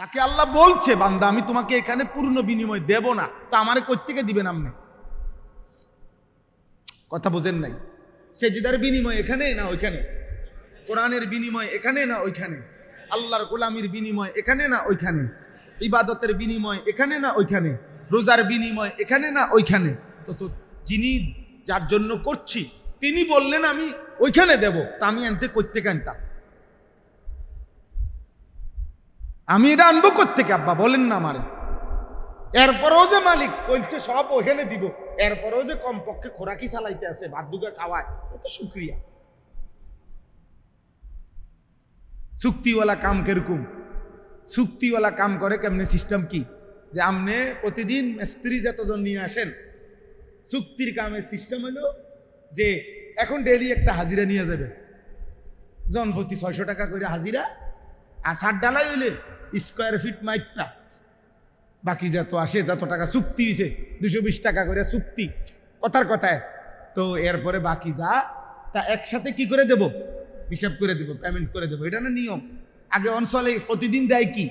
তাকে আল্লাহ বলছে, বান্দা আমি তোমাকে এখানে পূর্ণ বিনিময় দেব না, তা আমারে কই থেকে দিবেন আপনি? কথা বোঝেন নাই? সেজদার বিনিময় এখানে না ওইখানে? কোরআনের বিনিময় এখানে না ওইখানে? আল্লাহর গোলামির বিনিময় এখানে না ওইখানে? ইবাদতের বিনিময় এখানে না ওইখানে? রোজার বিনিময় এখানে না ওইখানে? তো যিনি যার জন্য করছি তিনি বললেন আমি ওইখানে দেব, তা আমি আনতে করতে আনতাম? আমি এটা আনবো কোত্থেকে আব্বা বলেন না আমারে? এরপরেও যে মালিক বলছে সব ওখানে দিব, এরপরেও যে কমপক্ষে খোরাকি চালাইতে আছে, ভাত দুগা খাওয়ায়, এত শুক্রিয়া। চুক্তিওয়ালা কাম কিরকম? চুক্তিওয়ালা কাম করে কেমনে? সিস্টেম কি? যে আপনি প্রতিদিন মিস্ত্রি যতজন নিয়ে আসেন, চুক্তির কামের সিস্টেম হলো যে এখন ডেইলি একটা হাজিরা নিয়ে যাবে, জনপ্রতি 600 টাকা করে হাজিরা, আর ছাদ ডালাই হইলে স্কোয়ার ফিট মাইকটা, বাকি যত আসে যত টাকা চুক্তি হয়েছে 220 টাকা করে চুক্তি, কথার কথায়। তো এরপরে বাকি যা তা একসাথে কি করে দেব? হিসাব করে দেব, পেমেন্ট করে দেব, এটা না নিয়ম। আগে অঞ্চলে প্রতিদিন দেয় কি?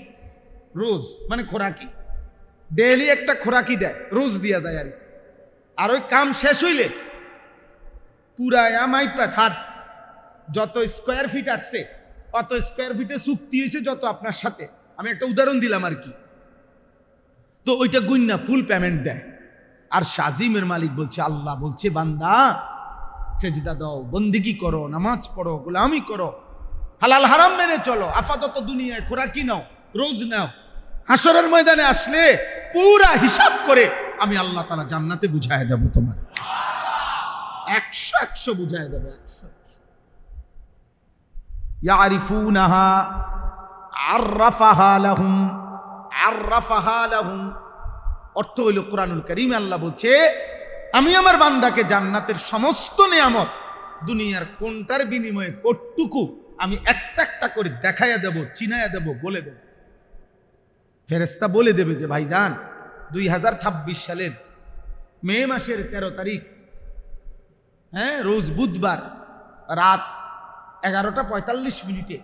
রোজ, মানে খোরাকি, ডেইলি একটা খোরাকি দেয়, রোজ দিয়া যায়। আর ওই কাম শেষ হইলে পুরায়া মাইপা ছাদ যত স্কোয়ার ফিট আসছে অত স্কোয়ার ফিটে চুক্তি হয়েছে যত আপনার সাথে, আমি একটা উদাহরণ দিলাম আর কি, তো ওইটা গুন্না ফুল পেমেন্ট দেয়। আর শাজিমের মালিক বলছে, আল্লাহ বলছে বান্দা সেজদা দাও, বন্দিগি করো, নামাজ পড়ো, গোলামি করো, হালাল হারাম মেনে চলো, আপাতত দুনিয়ায় খোরাকি নাও, রোজ নাও, হাসরের ময়দানে আসলে পুরা হিসাব করে আমি আল্লাহ তাআলা জান্নাতে বুঝায় দেব, তোমার 100 বুঝায় দেব, 100। ইয়ারিফুনাহা আররাফাহা লাহুম, আররাফাহা লাহুম অর্থ হইল কোরআনুল কারীমে আল্লাহ বলছে আমি আমার বান্দাকে জান্নাতের সমস্ত নিয়ামত দুনিয়ার কোনটার বিনিময়ে কতটুকু আমি একটা একটা করে দেখাইয়া দেব, চিনাইয়া দেব, বলে দেব। ফেরেশতা বলে দেবে যে ভাইজান 2026 সালের মে মাসের 13 তারিখ, হ্যাঁ রোজ বুধবার রাত 11টা 45 মিনিটে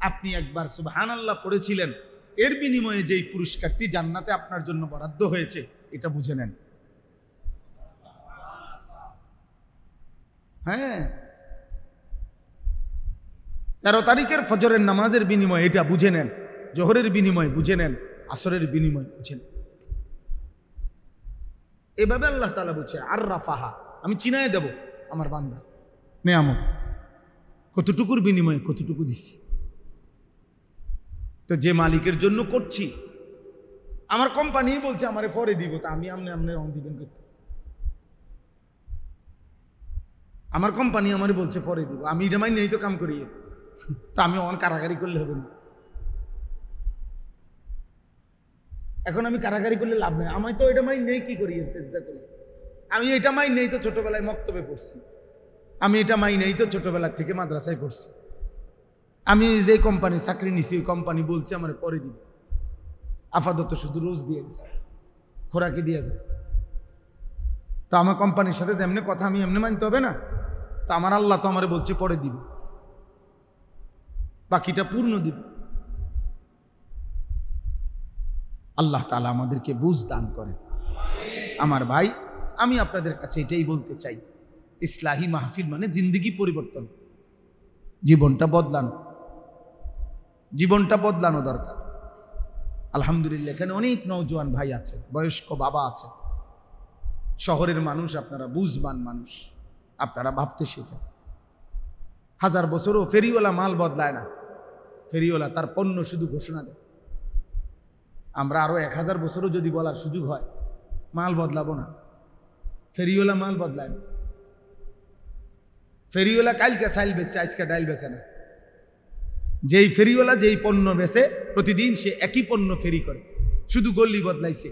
আপনি একবার সুবহানাল্লাহ পড়েছিলেন, এর বিনিময়ে যেই পুরস্কারটি জান্নাতে আপনার জন্য বরাদ্দ হয়েছে এটা বুঝে নেন। হ্যাঁ 13 তারিখের ফজরের নামাজের বিনিময়ে এটা বুঝে নেন, জোহরের বিনিময় বুঝে নেন, আসরের বিনিময় বুঝে নেন। এভাবে আল্লাহ তাআলা বলছে আররাফাহা, আমি চিনায় দেব আমার বান্দা নেয়ামত, কতটুকুর বিনিময়ে কতটুকু দিচ্ছি। তো যে মালিকের জন্য করছি, আমার কোম্পানি বলছে আমারে পরে দিব, তা আমি আমনে দিবেন করতে? আমার কোম্পানি আমারে বলছে পরে দিব, আমি এটা মাই নেই তো কাম করি, তা আমি অন কারাগারি করলে হবে না। এখন আমি কারাগারি করলে লাভ নেই, আমি তো এটা মাই নেই, কি করি চেষ্টা করি, আমি এটা মাই নেই তো ছোটবেলায় মক্তবে পড়ছি, আমি এটা মাই নেই তো ছোটবেলা থেকে মাদ্রাসায় পড়ছি, আমি যে কোম্পানি চাকরি নিছি ওই কোম্পানি বলছে আমার পরে দিব, আপাতত শুধু রোজ দিয়ে গেছে, খোরাকি দিয়ে যায়। তো আমার কোম্পানির সাথে যেমনি কথা আমি এমনি মানতে হবে না? তো আমার আল্লাহ তো আমার বলছে পরে দিব, বাকিটা পূর্ণ দিব। আল্লাহ তাআলা আমাদেরকে বুঝ দান করেন। আমার ভাই, আমি আপনাদের কাছে এটাই বলতে চাই, ইসলাহি মাহফিল মানে জিন্দেগি পরিবর্তন, জীবনটা বদলানো, জীবনটা বদলানো দরকার। আলহামদুলিল্লাহ এখানে অনেক নওজোয়ান ভাই আছে, বয়স্ক বাবা আছে, শহরের মানুষ, আপনারা বুঝবান মানুষ, আপনারা ভাবতে শিখেন। 1000 বছরও ফেরিওয়ালা মাল বদলায় না, ফেরিওয়ালা তার পণ্য শুধু ঘোষণা দেয়। আমরা আরো 1000 বছরও যদি বলার সুযোগ হয় মাল বদলাবো না, ফেরিওয়ালা মাল বদলায় না। ফেরিওয়ালা কালকে চাইল বেচে, আজকে ডাইল বেচে না। যেই ফেরিওয়ালা যেই পণ্য বেচে প্রতিদিন সে একই পণ্য ফেরি করে, শুধু গল্লি বদলাইছে,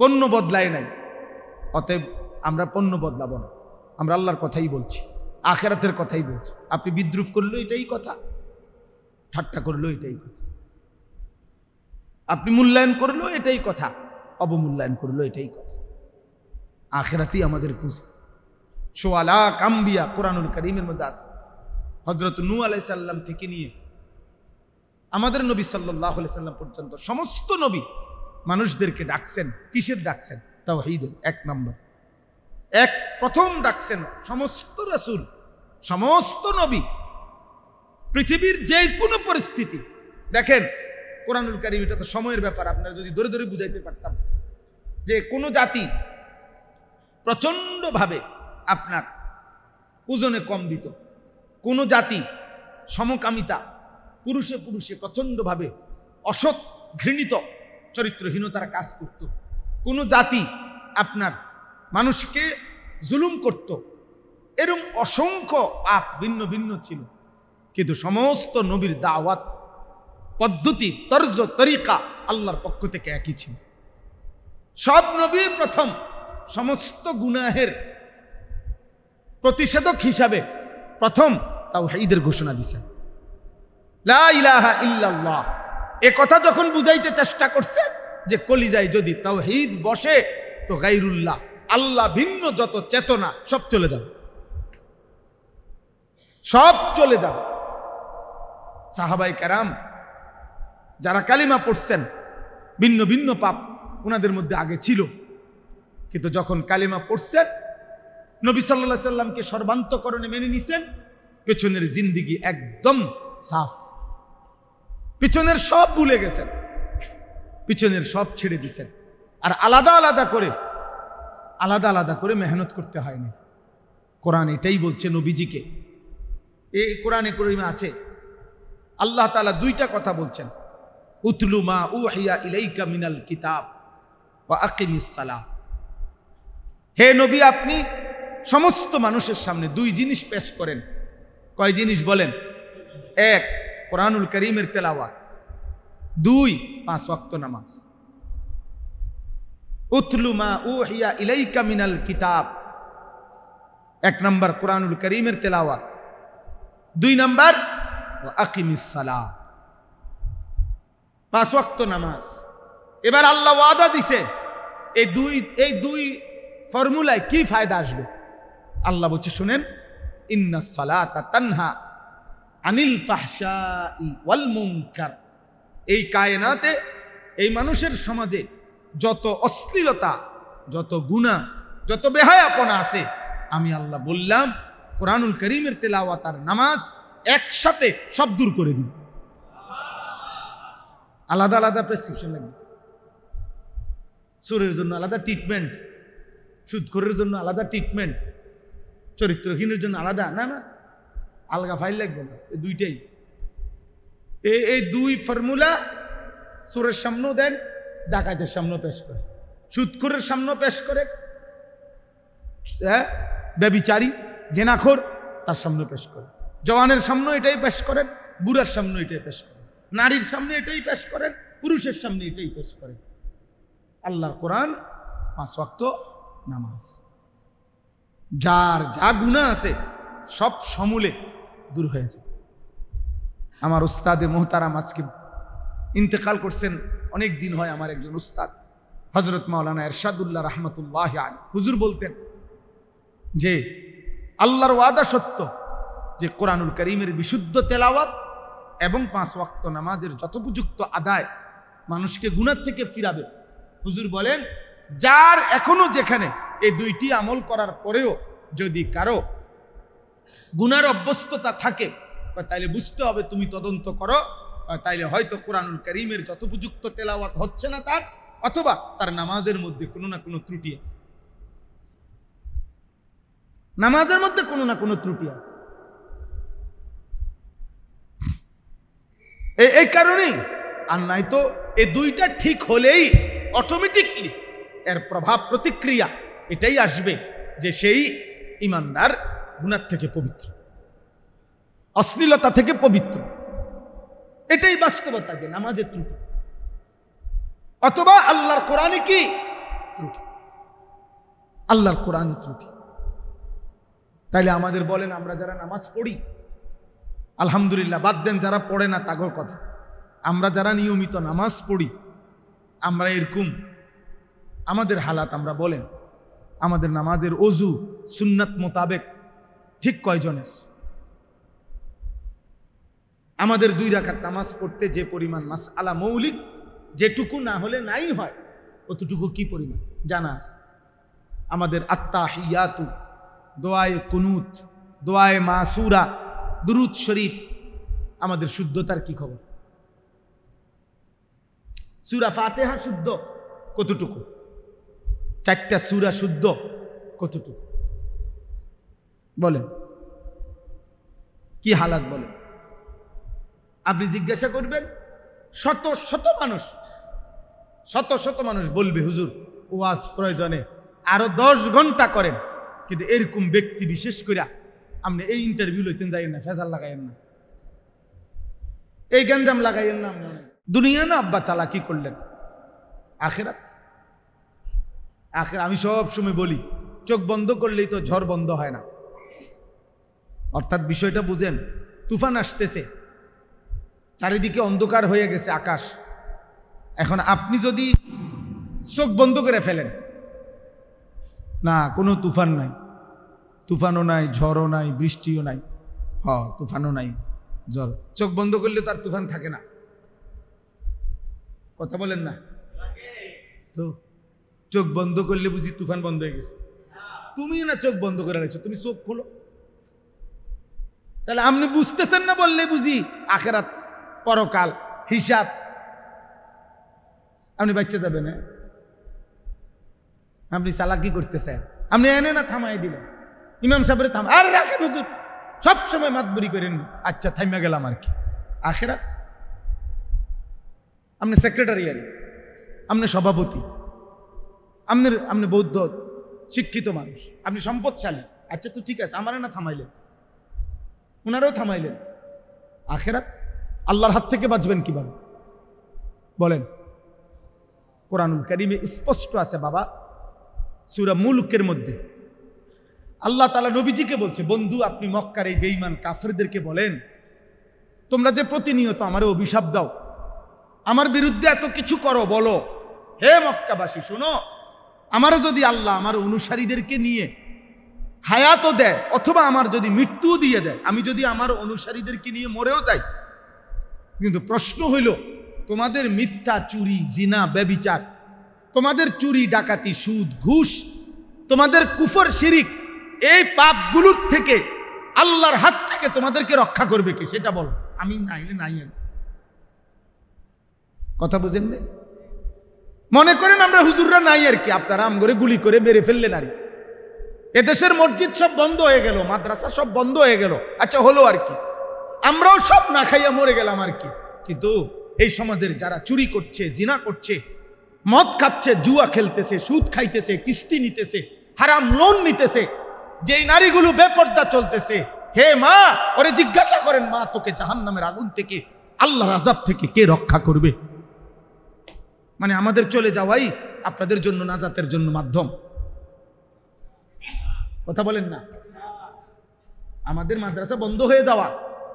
পণ্য বদলায় নাই। অতএব আমরা পণ্য বদলাবো না, আমরা আল্লাহর কথাই বলছি, আখিরাতের কথাই বলছি। আপনি বিদ্রুপ করলো এটাই কথা, ঠাট্টা করলো এটাই কথা, আপনি মূল্যায়ন করলো এটাই কথা, অবমূল্যায়ন করলো এটাই কথা। আখিরাতই আমাদের খুশি। সোয়া লাখ আম্বিয়া কোরআনুল কারীমের মধ্যে আছে, হযরত নূহ আলাইহিস সালাম থেকে নিয়ে আমাদের নবী সাল্লাল্লাহু আলাইহি সাল্লাম পর্যন্ত সমস্ত নবী মানুষদেরকে ডাকছেন, কিসের ডাকছেন? তাওহীদের। এক নম্বর, প্রথম ডাকছেন সমস্ত রাসূল, সমস্ত নবী, পৃথিবীর যে কোনো পরিস্থিতি। দেখেন কোরআনুল কারীম, এটা তো সময়ের ব্যাপার, আপনারা যদি ধরে ধরে বুঝাইতে পারতাম যে কোনো জাতি প্রচণ্ডভাবে আপনার ওজনে কম দিত, কোনো জাতি সমকামিতা, পুরুষে পুরুষে প্রচণ্ডভাবে অসৎ ঘৃণিত চরিত্রহীনতার কাজ করত, কোনো জাতি আপনার মানুষকে জুলুম করত, এরকম অসংখ্য পাপ ভিন্ন ভিন্ন ছিল। কিন্তু সমস্ত নবীর দাওয়াত পদ্ধতি, তর্জ, তরিকা আল্লাহর পক্ষ থেকে একই ছিল। সব নবী প্রথম সমস্ত গুনাহের প্রতিষেধক হিসাবে প্রথম তাওহীদের ঘোষণা দিয়েছেন, লা ইলাহা ইল্লাল্লাহ। এ কথা যখন বুঝাইতে চেষ্টা করছে যে কলিজায় যদি তাওহীদ বসে তো গায়রুল্লাহ, আল্লাহ ভিন্ন যত চেতনা সব চলে যাবে, সব চলে যাবে। সাহাবায়ে কেরাম যারা কালিমা পড়ছেন, ভিন্ন ভিন্ন পাপ ওনাদের মধ্যে আগে ছিল, কিন্তু যখন কালিমা পড়ছেন নবী সাল্লাল্লাহু আলাইহি সাল্লামকে সর্বান্তকরণে মেনে নিছেন, পেছনের জিন্দিগি একদম সাফ, পিছনের সব ভুলে গেছেন, পিছনের সব ছেড়ে দিছেন। আর আলাদা আলাদা করে মেহনত করতে হয়নি। কোরআন এটাই বলছে নবীজিকে। এই কোরআনে কারীমে আছে আল্লাহ তাআলা দুইটা কথা বলছেন, উতলু মা উহিয়া ইলাইকা মিনাল কিতাব ওয়া আকিমিস সালাহ। হে নবী, আপনি সমস্ত মানুষের সামনে দুই জিনিস পেশ করেন। কয় জিনিস বলেন? এক, কোরআনুল কারীমের তেলাওয়াত, দুই, 5 ওয়াক্ত নামাজ। উতলু মা উহিয়া ইলাইকা মিনাল কিতাব, এক নাম্বার কোরআনুল কারীমের তেলাওয়াত, দুই নাম্বার ওয়া আকিমিস সালাহ, 5 ওয়াক্ত নামাজ। এবার আল্লাহ ওয়াদা দিছে এই দুই ফর্মুলায় কি ফায়দা আসবে? আল্লাহ বলছে শুনেন, ইন্নাস সালাতা তানহা আনিল ফাহশাই ওয়াল মুনকার। এই কায়নাতে, এই মানুষের সমাজে যত অশ্লীলতা, যত গুনাহ, যত বেহায়াপনা আছে, আমি আল্লাহ বললাম কোরআনুল কারীমের তেলাওয়াত আর নামাজ একসাথে সব দূর করে দিন। আলাদা আলাদা প্রেসক্রিপশন লাগবে, চোরের জন্য আলাদা ট্রিটমেন্ট, সুদখোরের জন্য আলাদা ট্রিটমেন্ট, চরিত্রহীনের জন্য আলাদা, না না, আলগা ফাইল লাগবে না। এই দুইটাই, এই দুই ফর্মুলা চোরের সামনেও দেন, ডাকাতের সামনেও পেশ করে, সুদখোরের সামনেও পেশ করে, ব্যভিচারী জেনাখোর তার সামনে পেশ করে, জওয়ানের সামনে এটাই পেশ করেন, বুড়ার সামনে এটাই পেশ করেন, নারীর সামনে এটাই পেশ করেন, পুরুষের সামনে এটাই পেশ করেন। আল্লাহর কোরআন, 5 ওয়াক্ত নামাজ, যার যা গুনাহ আছে সব সমূলে দূর হয়েছে। আমার উস্তাদে মোহতারাম আজকে ইন্তেকাল করছেন, অনেক দিন হয়। আমার একজন উস্তাদ হযরত মাওলানা ইরশাদুল্লাহ রাহমাতুল্লাহি আলাইহি হুজুর বলতেন যে আল্লাহর ওয়াদা সত্য যে কোরআনুল কারীমের বিশুদ্ধ তেলাওয়াত এবং 5 ওয়াক্ত নামাজের যথোপযুক্ত আদায় মানুষকে গুনাহ থেকে ফিরাবে। হুজুর বলেন, যার এখনো যেখানে এই দুইটি আমল করার পরেও যদি কারো গুনার অভ্যস্ততা থাকে, তাইলে বুঝতে হবে, তুমি তদন্ত করো, তাইলে হয়তো কোরআনুল কারীমের যথোপযুক্ত তেলাওয়াত হচ্ছে না তার, অথবা তার নামাজের মধ্যে কোনো না কোনো ত্রুটি আছে, নামাজের মধ্যে কোনো না কোনো ত্রুটি আছে। এই কারণেই, আর নাই তো এই দুইটা ঠিক হলেই অটোমেটিকলি এর প্রভাব প্রতিক্রিয়া এটাই আসবে যে সেই ইমানদার গুনাহ থেকে পবিত্র, অশ্লীলতা থেকে পবিত্র। এটাই বাস্তবতা যে নামাজের ত্রুটি অথবা আল্লাহর কোরআনে কি ত্রুটি, আল্লাহর কোরআনে ত্রুটি। তাইলে আমাদের বলেন, আমরা যারা নামাজ পড়ি আলহামদুলিল্লাহ, বাদ দেন যারা পড়ে না তাগর কথা, আমরা যারা নিয়মিত নামাজ পড়ি, আমরা এরকম আমাদের হালাত আমরা বলেন, আমাদের নামাজের ওযু সুন্নাত মোতাবেক ঠিক কয়জনের? আমাদের 2 রাকাত নামাজ পড়তে যে পরিমাণ মাসআলা মৌলিক, যেটুকু না হলে নাই হয়, অতটুকু কি পরিমাণ জানা আছে? আমাদের আত্তাহিয়াতু, দোয়ায়ে কুনুত, দোয়ায়ে মাসুরা, দুরূদ শরীফ, আমাদের শুদ্ধতার কি খবর? সূরা ফাতিহা শুদ্ধ কতটুকু? 4টা সূরা শুদ্ধ কতটুকু? বলেন কি হালাত বলেন? আপনি জিজ্ঞাসা করবেন, শত শত মানুষ বলবে হুজুর ওয়াজ প্রয়োজনে আরো 10 ঘন্টা করেন, কিন্তু এরকম ব্যক্তি বিশেষ করে আপনি এই ইন্টারভিউ লইতেন যাইয়েন না, ফেজাল লাগাইয়েন না, এই গঞ্জাম লাগাইয়েন না। দুনিয়া না আব্বা চালাকি করলেন, আখেরাত। আমি সব সময় বলি, চোখ বন্ধ করলেই তো ঝড় বন্ধ হয় না। অর্থাৎ বিষয়টা বুঝেন, তুফান আসতেছে, চারিদিকে অন্ধকার হয়ে গেছে আকাশ। এখন আপনি যদি চোখ বন্ধ করে ফেলেন, না কোনো তুফান নাই, তুফানও নাই, ঝড়ও নাই, বৃষ্টিও নাই, তুফানও নাই, ঝড়, চোখ বন্ধ করলে তার তুফান থাকে না। কথা বলেন না তো? চোখ বন্ধ করলে বুঝি তুফান বন্ধ হয়ে গেছে? তুমি না চোখ বন্ধ করে রাখছো, তুমি চোখ খোলো। তাহলে আপনি বুঝতেছেন না বললে বুঝি আখেরাত, পরকাল, হিসাব আপনি বাচ্চা যাবেন? আপনি চালাকি করতেছেন, আপনি এনে না থামাই দিলেন, ইমাম সাহেবের থাম, আরে রাখেন হুজুর, সবসময় মাতবরি করেন। আচ্ছা থাইমা গেলাম আর কি। আখেরাত, আপনি সেক্রেটারিয়ারি, আপনি সভাপতি, আপনি বৌদ্ধ শিক্ষিত মানুষ, আপনি সম্পদশালী, আচ্ছা তো ঠিক আছে, আমারে না থামাইলেন, ওনারাও থামাইলেন। আখেরাত, আল্লাহর হাত থেকে বাঁচবেন কিভাবে বলেন? কোরআনুল কারীমে স্পষ্ট আছে বাবা, সূরা মুলকের মধ্যে আল্লাহ তাআলা নবীজিকে বলছে, বন্ধু আপনি মক্কার এই বেঈমান কাফেরদেরকে বলেন, তোমরা যে প্রতিনিয়ত আমারে অভিশাপ দাও, আমার বিরুদ্ধে এত কিছু করো, বলো হে মক্কাবাসী শোনো, আমারও যদি আল্লাহ আমার অনুসারীদেরকে নিয়ে হায়াতও দেয়, অথবা আমার যদি মৃত্যু দিয়ে দেয়, আমি যদি আমার অনুসারীদেরকে নিয়ে মরেও যাই, কিন্তু প্রশ্ন হইল তোমাদের মিথ্যা, চুরি, জিনা, ব্যভিচার, তোমাদের চুরি, ডাকাতি, সুদ, ঘুষ, তোমাদের কুফর, শিরিক, এই পাপগুলোর থেকে আল্লাহর হাত থেকে তোমাদেরকে রক্ষা করবে কে? সেটা বলো। আমি নাইলে নাই। কথা বুঝেন না? মনে করেন আমরা হুজুররা নাই আর কি, আপনারা আম করে গুলি করে মেরে ফেললেন আর কি। এদেশের মসজিদ সব বন্ধ হয়ে গেল, মাদ্রাসা সব বন্ধ হয়ে গেল, আচ্ছা হলো আর কি, আমরাও সব না খাইয়া মরে গেলাম আর কি। কিন্তু এই সমাজের যারা চুরি করছে, জিনা করছে, মদ খাচ্ছে, জুয়া খেলতেছে, সুদ খাইতেছে, কিস্তি নিতেছে, হারাম লোন নিতেছে, যেই নারীগুলো বেপর্দা চলতেছে, হে মা ওরে জিজ্ঞাসা করেন, মা তোকে জাহান্নামের আগুন থেকে, আল্লাহর আযাব থেকে কে রক্ষা করবে? মানে আমাদের চলে যাওয়াই আপনাদের জন্য নাজাতের জন্য মাধ্যম। কথা বলেন না? আমাদের মাদ্রাসা বন্ধ হয়ে যাওয়া,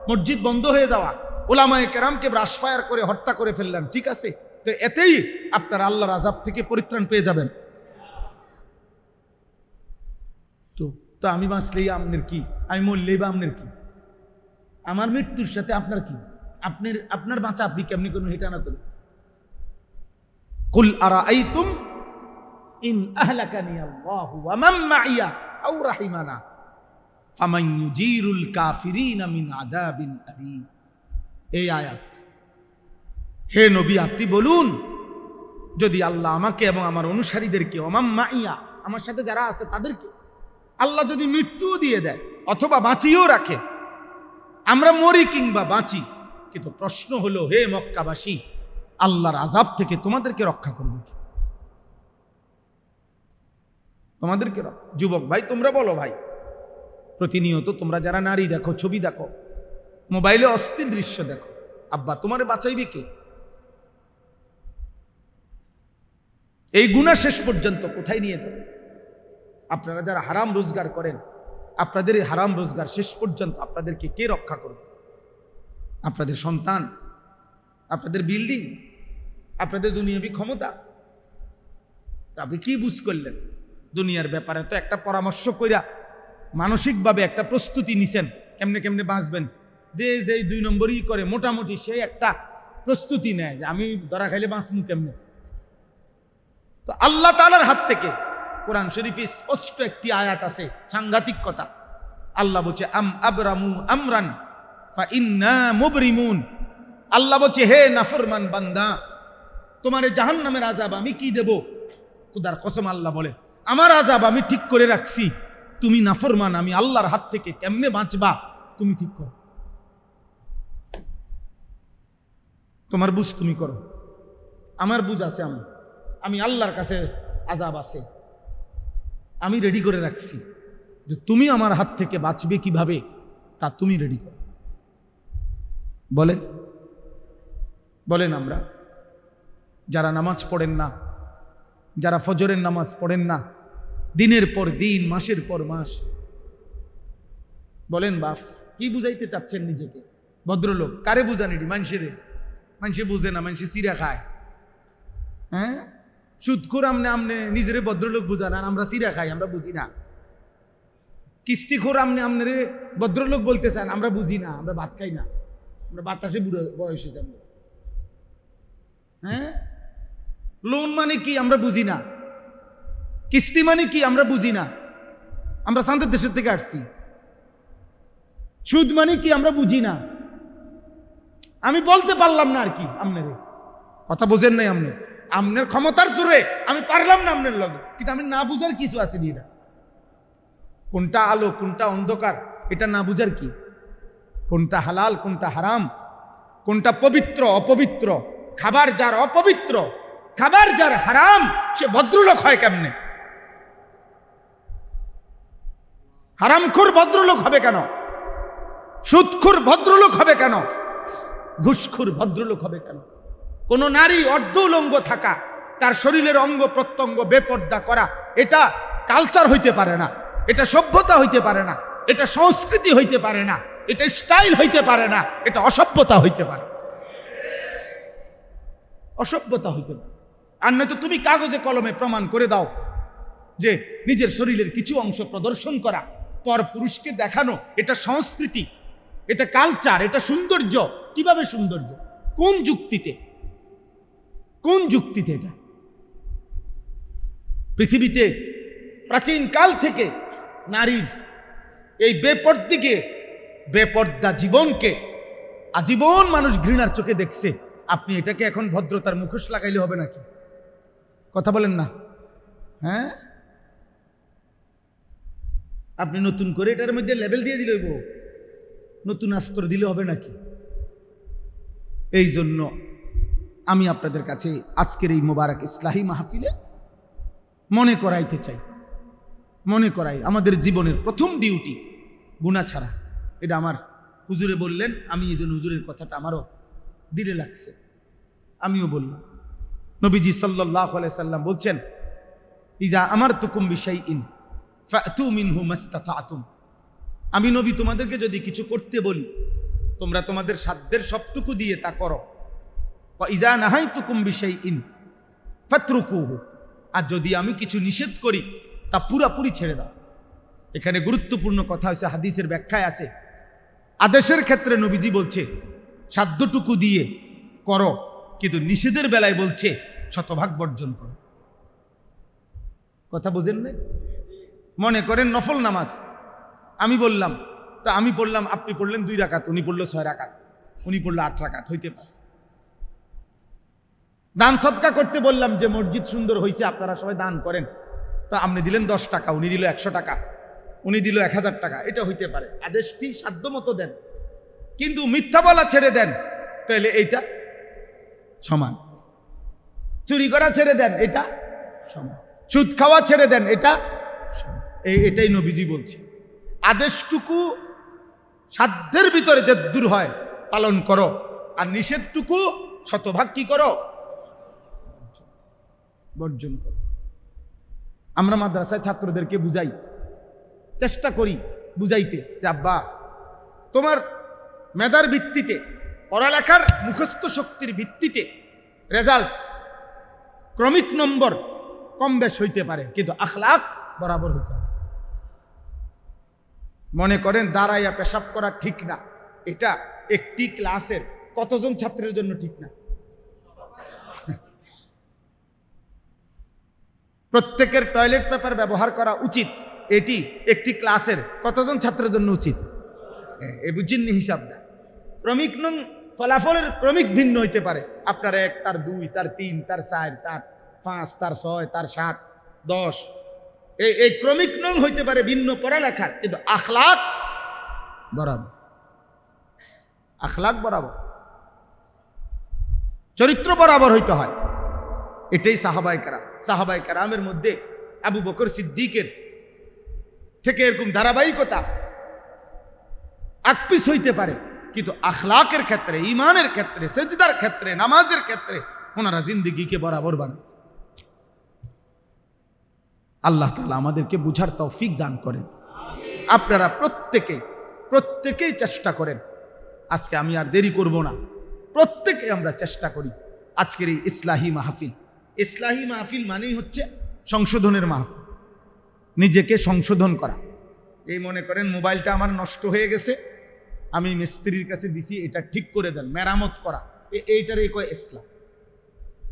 মসজিদ বন্ধ হয়ে যাওয়া, ওলামায়ে কেরামকে ব্রাশফায়ার করে হত্যা করে ফেললেন, ঠিক আছে, তো এতেই আপনারা আল্লাহর আযাব থেকে পরিত্রাণ পেয়ে যাবেন। তো আমি বাঁচলেই আপনার কি, আমি মরলেই বা আপনার কি? আমার মৃত্যুর সাথে আপনার কি? আপনার বাঁচা আপনি কেমনি করুন এটা না করুন। কুল আরাআইতুম ইন আহলাকানি আল্লাহু ওয়া মান মাইয়া আও রাহিমানা ফামান ইউজিরুল কাফিরিনা মিন আযাবিন আলীম। এই আয়াত, হে নবী আপনি বলুন, যদি আল্লাহ আমাকে এবং আমার অনুসারীদেরকে, ওমান মাইয়া আমার সাথে যারা আছে তাদেরকে আল্লাহ যদি মৃত্যু দিয়ে দেয় অথবা বাঁচিয়েও রাখে, আমরা মরি কিংবা বাঁচি, কিন্তু প্রশ্ন হলো হে মক্কাবাসী, আল্লাহর আযাব থেকে তোমাদেরকে রক্ষা করবে কি? তোমাদেরকে যুবক ভাই তোমরা বলো ভাই, প্রতিনিয়ত তোমরা যারা নারী দেখো, ছবি দেখো, মোবাইলে অস্থির দৃশ্য দেখো, আব্বা তোমারে বাঁচাইবে কে? এই গুনাহ শেষ পর্যন্ত কোথায় নিয়ে যাবে? আপনারা যারা হারাম রোজগার করেন, আপনাদের এই হারাম রোজগার শেষ পর্যন্ত আপনাদেরকে কে রক্ষা করবে? আপনাদের সন্তান, আপনাদের বিল্ডিং, আপনাদের দুনিয়াবি ক্ষমতা। আপনি কি বুঝ করলেন দুনিয়ার ব্যাপারে? তো একটা পরামর্শ কইরা মানসিকভাবে একটা প্রস্তুতি নিছেন, কেমনে কেমনে বাঁচবেন, যে যে 2 নম্বরই করে মোটামুটি সে একটা প্রস্তুতি নেয় যে আমি ধরা খাইলে বাঁচমু কেমনে। তো আল্লাহ তাআলার হাত থেকে কোরআন শরীফে স্পষ্ট একটি আয়াত আছে, সাংঘাতিক কথা। আল্লাহ বলছে আম আবরামু আমরান ফা ইন্না মুবরিমুন। আল্লাহ বলছে হে নাফরমান বান্দা, তোমার জাহান্নামের আযাব আমি কি দেব? খোদার কসম আল্লাহ বলে আমার আযাব আমি ঠিক করে রাখছি, তুমি নাফরমান, আমি আল্লাহর হাত থেকে কেমনে বাঁচবা তুমি ঠিক করো, তোমার বুঝ তুমি করো, আমার বুঝ আছে, আমি আল্লাহর কাছে আযাব আছে, আমি রেডি করে রাখছি, যে তুমি আমার হাত থেকে বাঁচবে কিভাবে তা তুমি রেডি করো। বলেন বলেন আমরা যারা নামাজ পড়েন না, যারা ফজরের নামাজ পড়েন না, দিনের পর দিন মাসের পর মাস, বলেন বাপ কি বুঝাইতে চাচ্ছেন নিজেকে? ভদ্রলোক কারে বুঝানিটি? মানুষেরে? মানুষে বুঝে না, মানুষে চিরা খায়। হ্যাঁ, সুদখোর আমনে নিজেরে ভদ্রলোক বুঝান, আর আমরা চিরা খাই, আমরা বুঝি না। কিস্তিখোর আমনে ভদ্রলোক বলতে চান, আমরা বুঝি না, আমরা ভাত খাই না, আমরা বাতাসে বুড়ো বয়সে যাব। হ্যাঁ, লোন মানে কি আমরা বুঝি না, কিস্তি মানে কি আমরা বুঝি না, আমরা শান্তির দেশের থেকে আসছি। সুদ মানে কি আমরা বুঝি না, আমি বলতে পারলাম না আর কি। আপনার কথা বোঝেন নাই, আপনার ক্ষমতার জোরে আমি পারলাম না আপনার লগে, কিন্তু আমি না বুঝার কিছু আছে নি, কোনটা আলো কোনটা অন্ধকার এটা না বুঝার কি, কোনটা হালাল কোনটা হারাম, কোনটা পবিত্র অপবিত্র, খাবার যার অপবিত্র, খাবার যার হারাম, সে ভদ্রলোক হয় কেমনে? হারামখোর ভদ্রলোক হবে কেন? সুদখোর ভদ্রলোক হবে কেন? ঘুষখোর ভদ্রলোক হবে কেন? কোন নারী অর্ধ উলঙ্গ থাকা, তার শরীরের অঙ্গ প্রত্যঙ্গ বেপর্দা করা, এটা কালচার হইতে পারে না, এটা সভ্যতা হইতে পারে না, এটা সংস্কৃতি হইতে পারে না, এটা স্টাইল হইতে পারে না, এটা অসভ্যতা হইতে পারে, অসভ্যতা হইতে পারে। আর নয়তো তুমি কাগজে কলমে প্রমাণ করে দাও যে নিজের শরীরের কিছু অংশ প্রদর্শন করা, পর পুরুষকে দেখানো, এটা সংস্কৃতি, এটা কালচার, এটা সৌন্দর্য। কিভাবে সৌন্দর্য? কোন যুক্তিতে? কোন যুক্তিতে? এটা পৃথিবীতে প্রাচীন কাল থেকে নারীর এই বেপর্দা জীবনকে আজীবন মানুষ ঘৃণার চোখে দেখছে। আপনি এটাকে এখন ভদ্রতার মুখোশ লাগাইলে হবে নাকি? কথা বলেন না? হ্যাঁ, আপনি নতুন করে এটার মধ্যে লেবেল দিয়ে দিলে হইব, নতুন অস্ত্র দিলে হবে নাকি? এই জন্য আমি আপনাদের কাছে আজকের এই মোবারক ইসলাহি মাহফিলে মনে করাইতে চাই, মনে করাই আমাদের জীবনের প্রথম ডিউটি গুনাহ ছাড়া। এটা আমার হুজুরে বললেন, আমি এই জন্য হুজুরের কথাটা আমারও দিলে লাগছে, আমিও বললাম। নবীজি সাল্লাল্লাহু আলাইহি সাল্লাম বলছেন, ইজা আমারতুকুম বিশাইইন ফাতু মিনহু মাসতাতাতুম। আমি নবী তোমাদেরকে যদি কিছু করতে বলি, তোমরা তোমাদের সাধ্যের সবটুকু দিয়ে তা করো। ওয়া ইজা নাহাইতুকুম বিশাইইন ফাতরুকুহু। আর যদি আমি কিছু নিষেধ করি তা পুরাপুরি ছেড়ে দাও। এখানে গুরুত্বপূর্ণ কথা হচ্ছে, হাদিসের ব্যাখ্যায় আছে, আদেশের ক্ষেত্রে নবীজি বলছে সাধ্যটুকু দিয়ে করো, কিন্তু নিষেধের বেলায় বলছে শতভাগ বর্জন করো। কথা বুঝেন না? মনে করেন নফল নামাজ আমি বললাম, তা আমি পড়লাম, আপনি পড়লেন 2 রাকাত, উনি পড়লো 6 রাকাত, উনি পড়লো 8 রাকাত, হইতে পারে। দান সদকা করতে বললাম যে মসজিদ সুন্দর হয়েছে, আপনারা সবাই দান করেন, তা আপনি দিলেন 10 টাকা, উনি দিল 100 টাকা, উনি দিল 1000 টাকা, এটা হইতে পারে। আদেশটি সাধ্য মতো দেন, কিন্তু মিথ্যা বলা ছেড়ে দেন, তাহলে এইটা সমান। চুরি করা ছেড়ে দেন, এটা সমান। সুদ খাওয়া ছেড়ে দেন, এটা সমান। এটাই নবীজি বলছে, আদেশটুকু সাধ্যের ভিতরে যে দূর হয় পালন করো, আর নিষেধটুকু শতভাগ কি করো? বর্জন করো। আমরা মাদ্রাসায় ছাত্রদেরকে বুঝাই, চেষ্টা করি বুঝাইতে যে আব্বা তোমার মেধার ভিত্তিতে, পড়ালেখার মুখস্থ শক্তির ভিত্তিতে রেজাল্ট ক্রমিক নম্বর কম বেশ হইতে পারে, কিন্তু আখলাক বরাবর হইতে হবে। মনে করেন দাঁড়াইয়া পেশাব করা ঠিক না, এটা একটি ক্লাসের কতজন ছাত্রের জন্য ঠিক না? প্রত্যেকের টয়লেট পেপার ব্যবহার করা উচিত, এটি একটি ক্লাসের কতজন ছাত্রের জন্য উচিত? এই বুঝিনি হিসাবটা। ক্রমিক নং ফলাফলের ক্রমিক ভিন্ন হইতে পারে, আপনার 1, তার 2, তার 3, তার 4, তার 5, তার 6, তার 7, 10, এই ক্রমিক নং হইতে পারে ভিন্ন পড়ালেখার, কিন্তু আখলাক বরাবর, আখলাক বরাবর, চরিত্র বরাবর হইতে হয়। এটাই সাহাবায়ে কেরামের মধ্যে আবু বকর সিদ্দিকের থেকে এরকম ধারাবাহিকতা আকপিস হইতে পারে, কিন্তু আখলাকের ক্ষেত্রে, ঈমানের ক্ষেত্রে, সেজদার ক্ষেত্রে, নামাজের ক্ষেত্রে ওনারা জিন্দেগিকে বরাবর বানাইছে। আল্লাহ তাআলা আমাদেরকে বুঝার তৌফিক দান করেন। আপনারা প্রত্যেকেই চেষ্টা করেন। আজকে আমি আর দেরি করব না, প্রত্যেকে আমরা চেষ্টা করি আজকের এই ইসলাহি মাহফিল মানেই হচ্ছে সংশোধনের মাহফিল, নিজেকে সংশোধন করা। এই মনে করেন মোবাইলটা আমার নষ্ট হয়ে গেছে, আমি মিস্ত্রির কাছে দিছি, এটা ঠিক করে দেন, মেরামত করা, এইটারই কয় ইসলাম।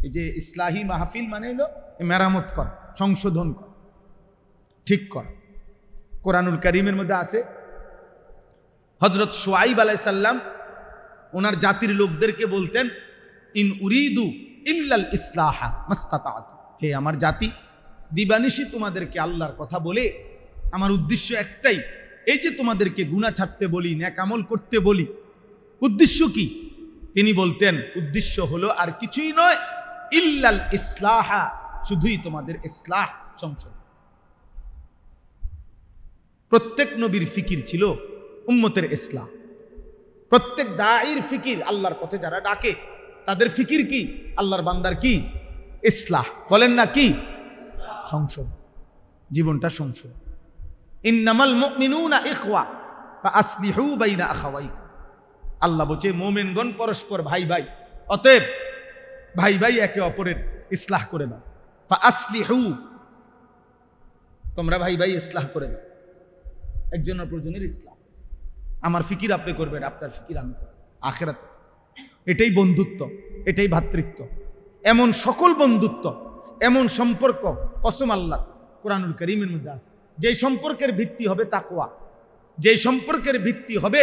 এই যে ইসলাহি মাহফিল মানে হলো মেরামত করা, সংশোধন করা, ঠিক করা। কোরআনুল কারীমের মধ্যে আছে হযরত শুআইব আলাইহিস সালাম ওনার জাতির লোকদেরকে বলতেন, ইন উরিদু ইল্লাল ইসলাহা মাস্তাতা'তু, হে আমার জাতি, দিবানিশি তোমাদেরকে আল্লাহর কথা বলে আমার উদ্দেশ্য একটাই, এই যে তোমাদেরকে গুনাহ ছাড়তে বলি, নেক আমল করতে বলি, উদ্দেশ্য কি? তিনি বলতেন উদ্দেশ্য হলো আর কিছুই নয়, ইল্লাল ইসলাহা, শুধুই তোমাদের ইসলাহ, সংশোধন। প্রত্যেক নবীর ফিকির ছিল উম্মতের ইসলাহ, প্রত্যেক দাঈর ফিকির, আল্লাহর পথে যারা ডাকে তাদের ফিকির কি? আল্লাহর বান্দার কি? ইসলাহ। বলেন না কি? সংশোধন, জীবনটা সংশোধন। ইন্নামাল মুমিনুনা ইখওয়া ফাআসলিহু বাইনা আখাওয়াইকুম, আল্লাহ বলছে মুমিনগণ পরস্পর ভাই ভাই, অতএব ভাই ভাই একে অপরের ইসলাহ করে দাও। ফাআসলিহু, তোমরা ভাই ভাই ইসলাহ করে দাও। একজন অপরজনের ইসলাহ, আমার ফিকির আপনি করবেন, আপনার ফিকির আমি করব আখিরাতে। এটাই বন্ধুত্ব, এটাই ভ্রাতৃত্ব। এমন সকল বন্ধুত্ব, এমন সম্পর্ক কসম আল্লাহ কোরআনুল কারীমের মধ্যে আছে, যে সম্পর্কের ভিত্তি হবে তাকওয়া, যে সম্পর্কের ভিত্তি হবে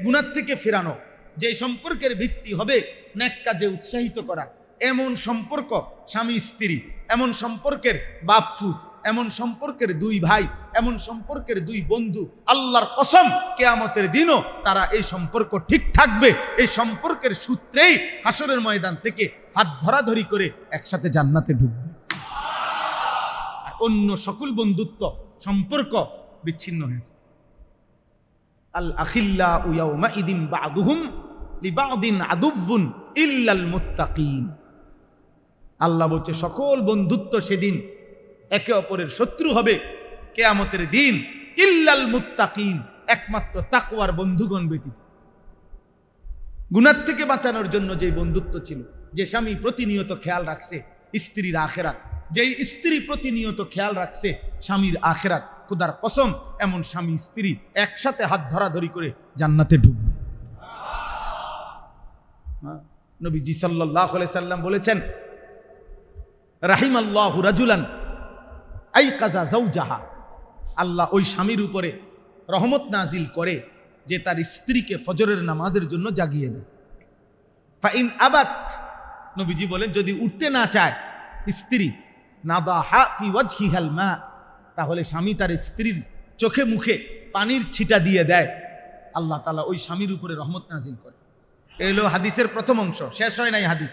গুনাহ থেকে ফেরানো, যে সম্পর্কের ভিত্তি হবে নেক কাজে উৎসাহিত করা। এমন সম্পর্ক স্বামী স্ত্রী, এমন সম্পর্কের বাপ ফুত, এমন সম্পর্কের দুই ভাই, এমন সম্পর্কের দুই বন্ধু, আল্লাহর কসম কিয়ামতের দিনও তারা এই সম্পর্ক ঠিক থাকবে। এই সম্পর্কের সূত্রেই হাসরের ময়দান থেকে হাত ধরাধরি করে একসাথে জান্নাতে ঢুকবে। আর অন্য সকল বন্ধুত্ব সম্পর্ক বিচ্ছিন্ন হয়েছে। আল আখিল্লাউ ইয়াউমাইদিন বা'দুহুম লিবা'দিন আদুউন ইল্লাল মুত্তাকিন, আল্লাহ বলছে সকল বন্ধুত্ব সেদিন একে অপরের শত্রু হবে কিয়ামতের দিন, ইল্লাল মুত্তাকিন, একমাত্র তাকওয়ার বন্ধুগণ ব্যতীত। গুনাহ থেকে বাঁচানোর জন্য যে বন্ধুত্ব ছিল, যে স্বামী প্রতিনিয়ত খেয়াল রাখছে স্ত্রীর আখিরাত, যেই স্ত্রী প্রতিনিয়ত খেয়াল রাখছে স্বামীর আখিরাত, খোদার কসম এমন স্বামী স্ত্রী একসাথে হাত ধরাধরি করে জান্নাতে ঢুকবে। নবীজি সাল্লাল্লাহু আলাইহি সাল্লাম বলেছেন, রাহিমাল্লাহু রাজুলান আইকাযা যাওজাহা, আল্লাহ ওই স্বামীর উপরে রহমত নাজিল করে যে তার স্ত্রীকে ফজরের নামাজের জন্য জাগিয়ে দেয়। ফাইন আবাত, নবীজি বলেন যদি উঠতে না চায় স্ত্রী, নাদাহা ফি ওয়াজহিহাল মা, তাহলে স্বামী তার স্ত্রীর চোখে মুখে পানির ছিটা দিয়ে দেয়, আল্লাহ তাআলা ওই স্বামীর উপরে রহমত নাজিল করে। এই হলো হাদিসের প্রথম অংশ, শেষ হয় নাই হাদিস।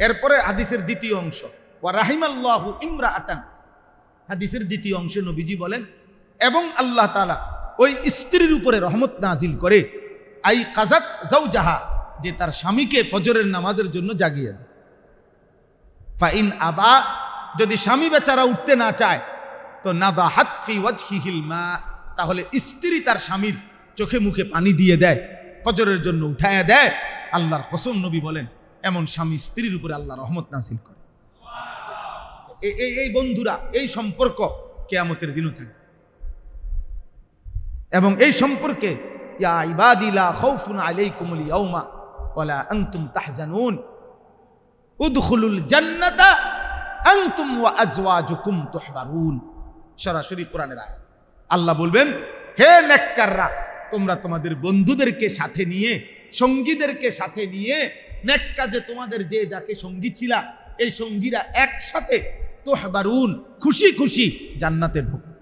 এরপরে হাদিসের দ্বিতীয় অংশ, ওয়া রাহিমাল্লাহু ইমরাআতান, হাদিসের দ্বিতীয় অংশে নবীজি বলেন এবং আল্লাহ তাআলা ওই স্ত্রীর উপরে রহমত নাজিল করে আই কাজাত যাওজাহা, যে তার স্বামীকে ফজরের নামাজের জন্য জাগিয়ে দেয়। ফাইন আবা, যদি স্বামী বেচারা উঠতে না চায় তো নাদাহাত ফি ওয়াজহিহিল মা, তাহলে স্ত্রী তার স্বামীর চোখে মুখে পানি দিয়ে দেয়, ফজরের জন্য উঠায়া দেয়। আল্লাহর কসম নবী বলেন এমন স্বামী স্ত্রীর উপরে আল্লাহ রহমত নাজিল করে। এই বন্ধুরা, এই সম্পর্ক কিয়ামতের দিনও থাকবে এবং এই সম্পর্কে ইয়া ইবাদি লা খাউফুন আলাইকুমুল ইয়াউমা ওয়ালা আনতুম তাহজানুন উদখুলুল জান্নাতা আনতুম ওয়া আজওয়াজুকুম তুহবারুন। সরাসরি কোরআনের আয়াত। আল্লাহ বলবেন, হে নেককাররা, তোমরা তোমাদের বন্ধুদেরকে সাথে নিয়ে, সঙ্গীদেরকে সাথে নিয়ে, নেক কাজে তোমাদের যে যাকে সঙ্গী ছিলা এই সঙ্গীরা একসাথে তুহবারুন, খুশি খুশি জান্নাতে ঢুকবে।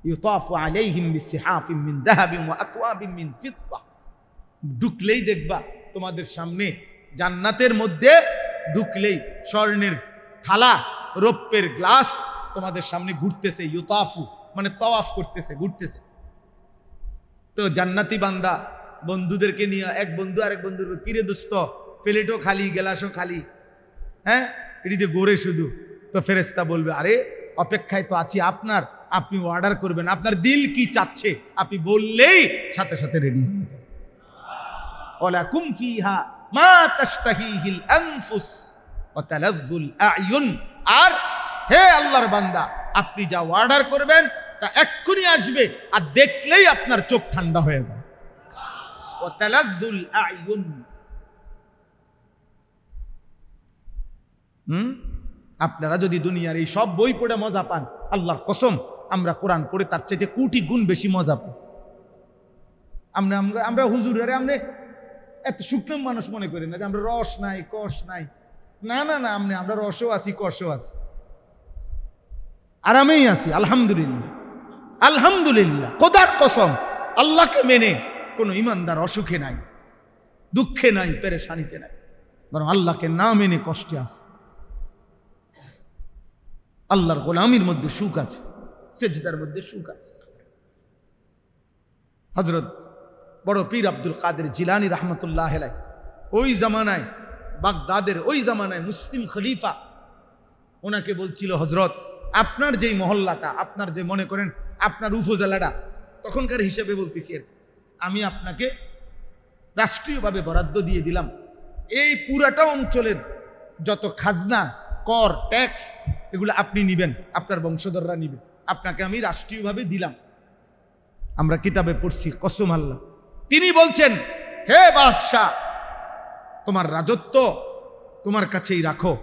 ইউতাফু আলাইহিম বিসিহাফিম মিন যাহাবিন ওয়া আকওয়াবিন মিন ফিদ্দা। ঢুকলেই দেখবা তোমাদের সামনে জান্নাতের মধ্যে ঢুকলেই স্বর্ণের থালা, রৌপ্যের গ্লাস তোমাদের সামনে ঘুরতেছে। ইউতাফু মানে তাওয়াফ করতেছে, ঘুরতেছে। তো জান্নাতি বান্দা বন্ধুদেরকে নিয়ে, এক বন্ধু আরেক বন্ধুর, কিরে দোস্ত প্লেটও খালি, গ্লাসও খালি, হ্যাঁ এটিতে গোরে শুধু। তো ফেরেশতা বলবে, আরে অপেক্ষায় তো আছি আপনার, আপনি অর্ডার করবেন, আপনার দিল কি চাচ্ছে আপনি বললেই সাথে সাথে রেডি হয়ে যাবে। ওয়ালাকুম ফিহা মা তাশতাহিহিল আনফুস ওয়া তালাযযুল আ'য়ুন। আর হে আল্লাহর বান্দা, আপনি যা অর্ডার করবেন তা এক্ষুনি আসবে, আর দেখলেই আপনার চোখ ঠান্ডা হয়ে যাবে। ওয়া তালাযযুল আ'য়ুন। আপনারা যদি দুনিয়ার এই সব বই পড়ে মজা পান, আল্লাহর কসম আমরা কোরআন পড়ে তার চাইতে কোটি গুণ বেশি মজা পাই। আমরা হুজুরের আমরা এত শুকনো মানুষ মনে করি না যে আমরা রস নাই, কষ নাই। না না না, আমরা রসও আছি, কষও আছি, আরামেই আছি। আলহামদুলিল্লাহ, আলহামদুলিল্লাহ। খোদার কসম, আল্লাহকে মেনে কোনো ইমানদার অসুখে নাই, দুঃখে নাই, পেরেশানিতে নাই, বরং আল্লাহকে না মেনে কষ্টে আছে। আল্লাহর গোলামির মধ্যে সুখ আছে, সেজদার মধ্যে সুখ আছে। হযরত বড় পীর আব্দুল কাদের জিলানী রাহমাতুল্লাহ আলাইহি ওই জামানায়, বাগদাদের ওই জামানায় মুসলিম খলিফা ওনাকে বলছিল, হযরত আপনার যেই মহল্লাটা, আপনার যে মনে করেন আপনার উপজেলাটা, তখনকার হিসেবে বলতেছি আর, আমি আপনাকে রাষ্ট্রীয়ভাবে বরাদ্দ দিয়ে দিলাম, এই পুরাটা অঞ্চলের যত খাজনা, কর, ট্যাক্স এগুলো আপনি নিবেন, আপনার বংশধররা নিবে, আপনাকে আমি রাষ্ট্রীয়ভাবে দিলাম। আমরা কিতাবে পড়ছি, কসম আল্লাহ। তিনি বলছেন, হে বাদশাহ, তোমার রাজত্ব তোমার কাছেই রাখো।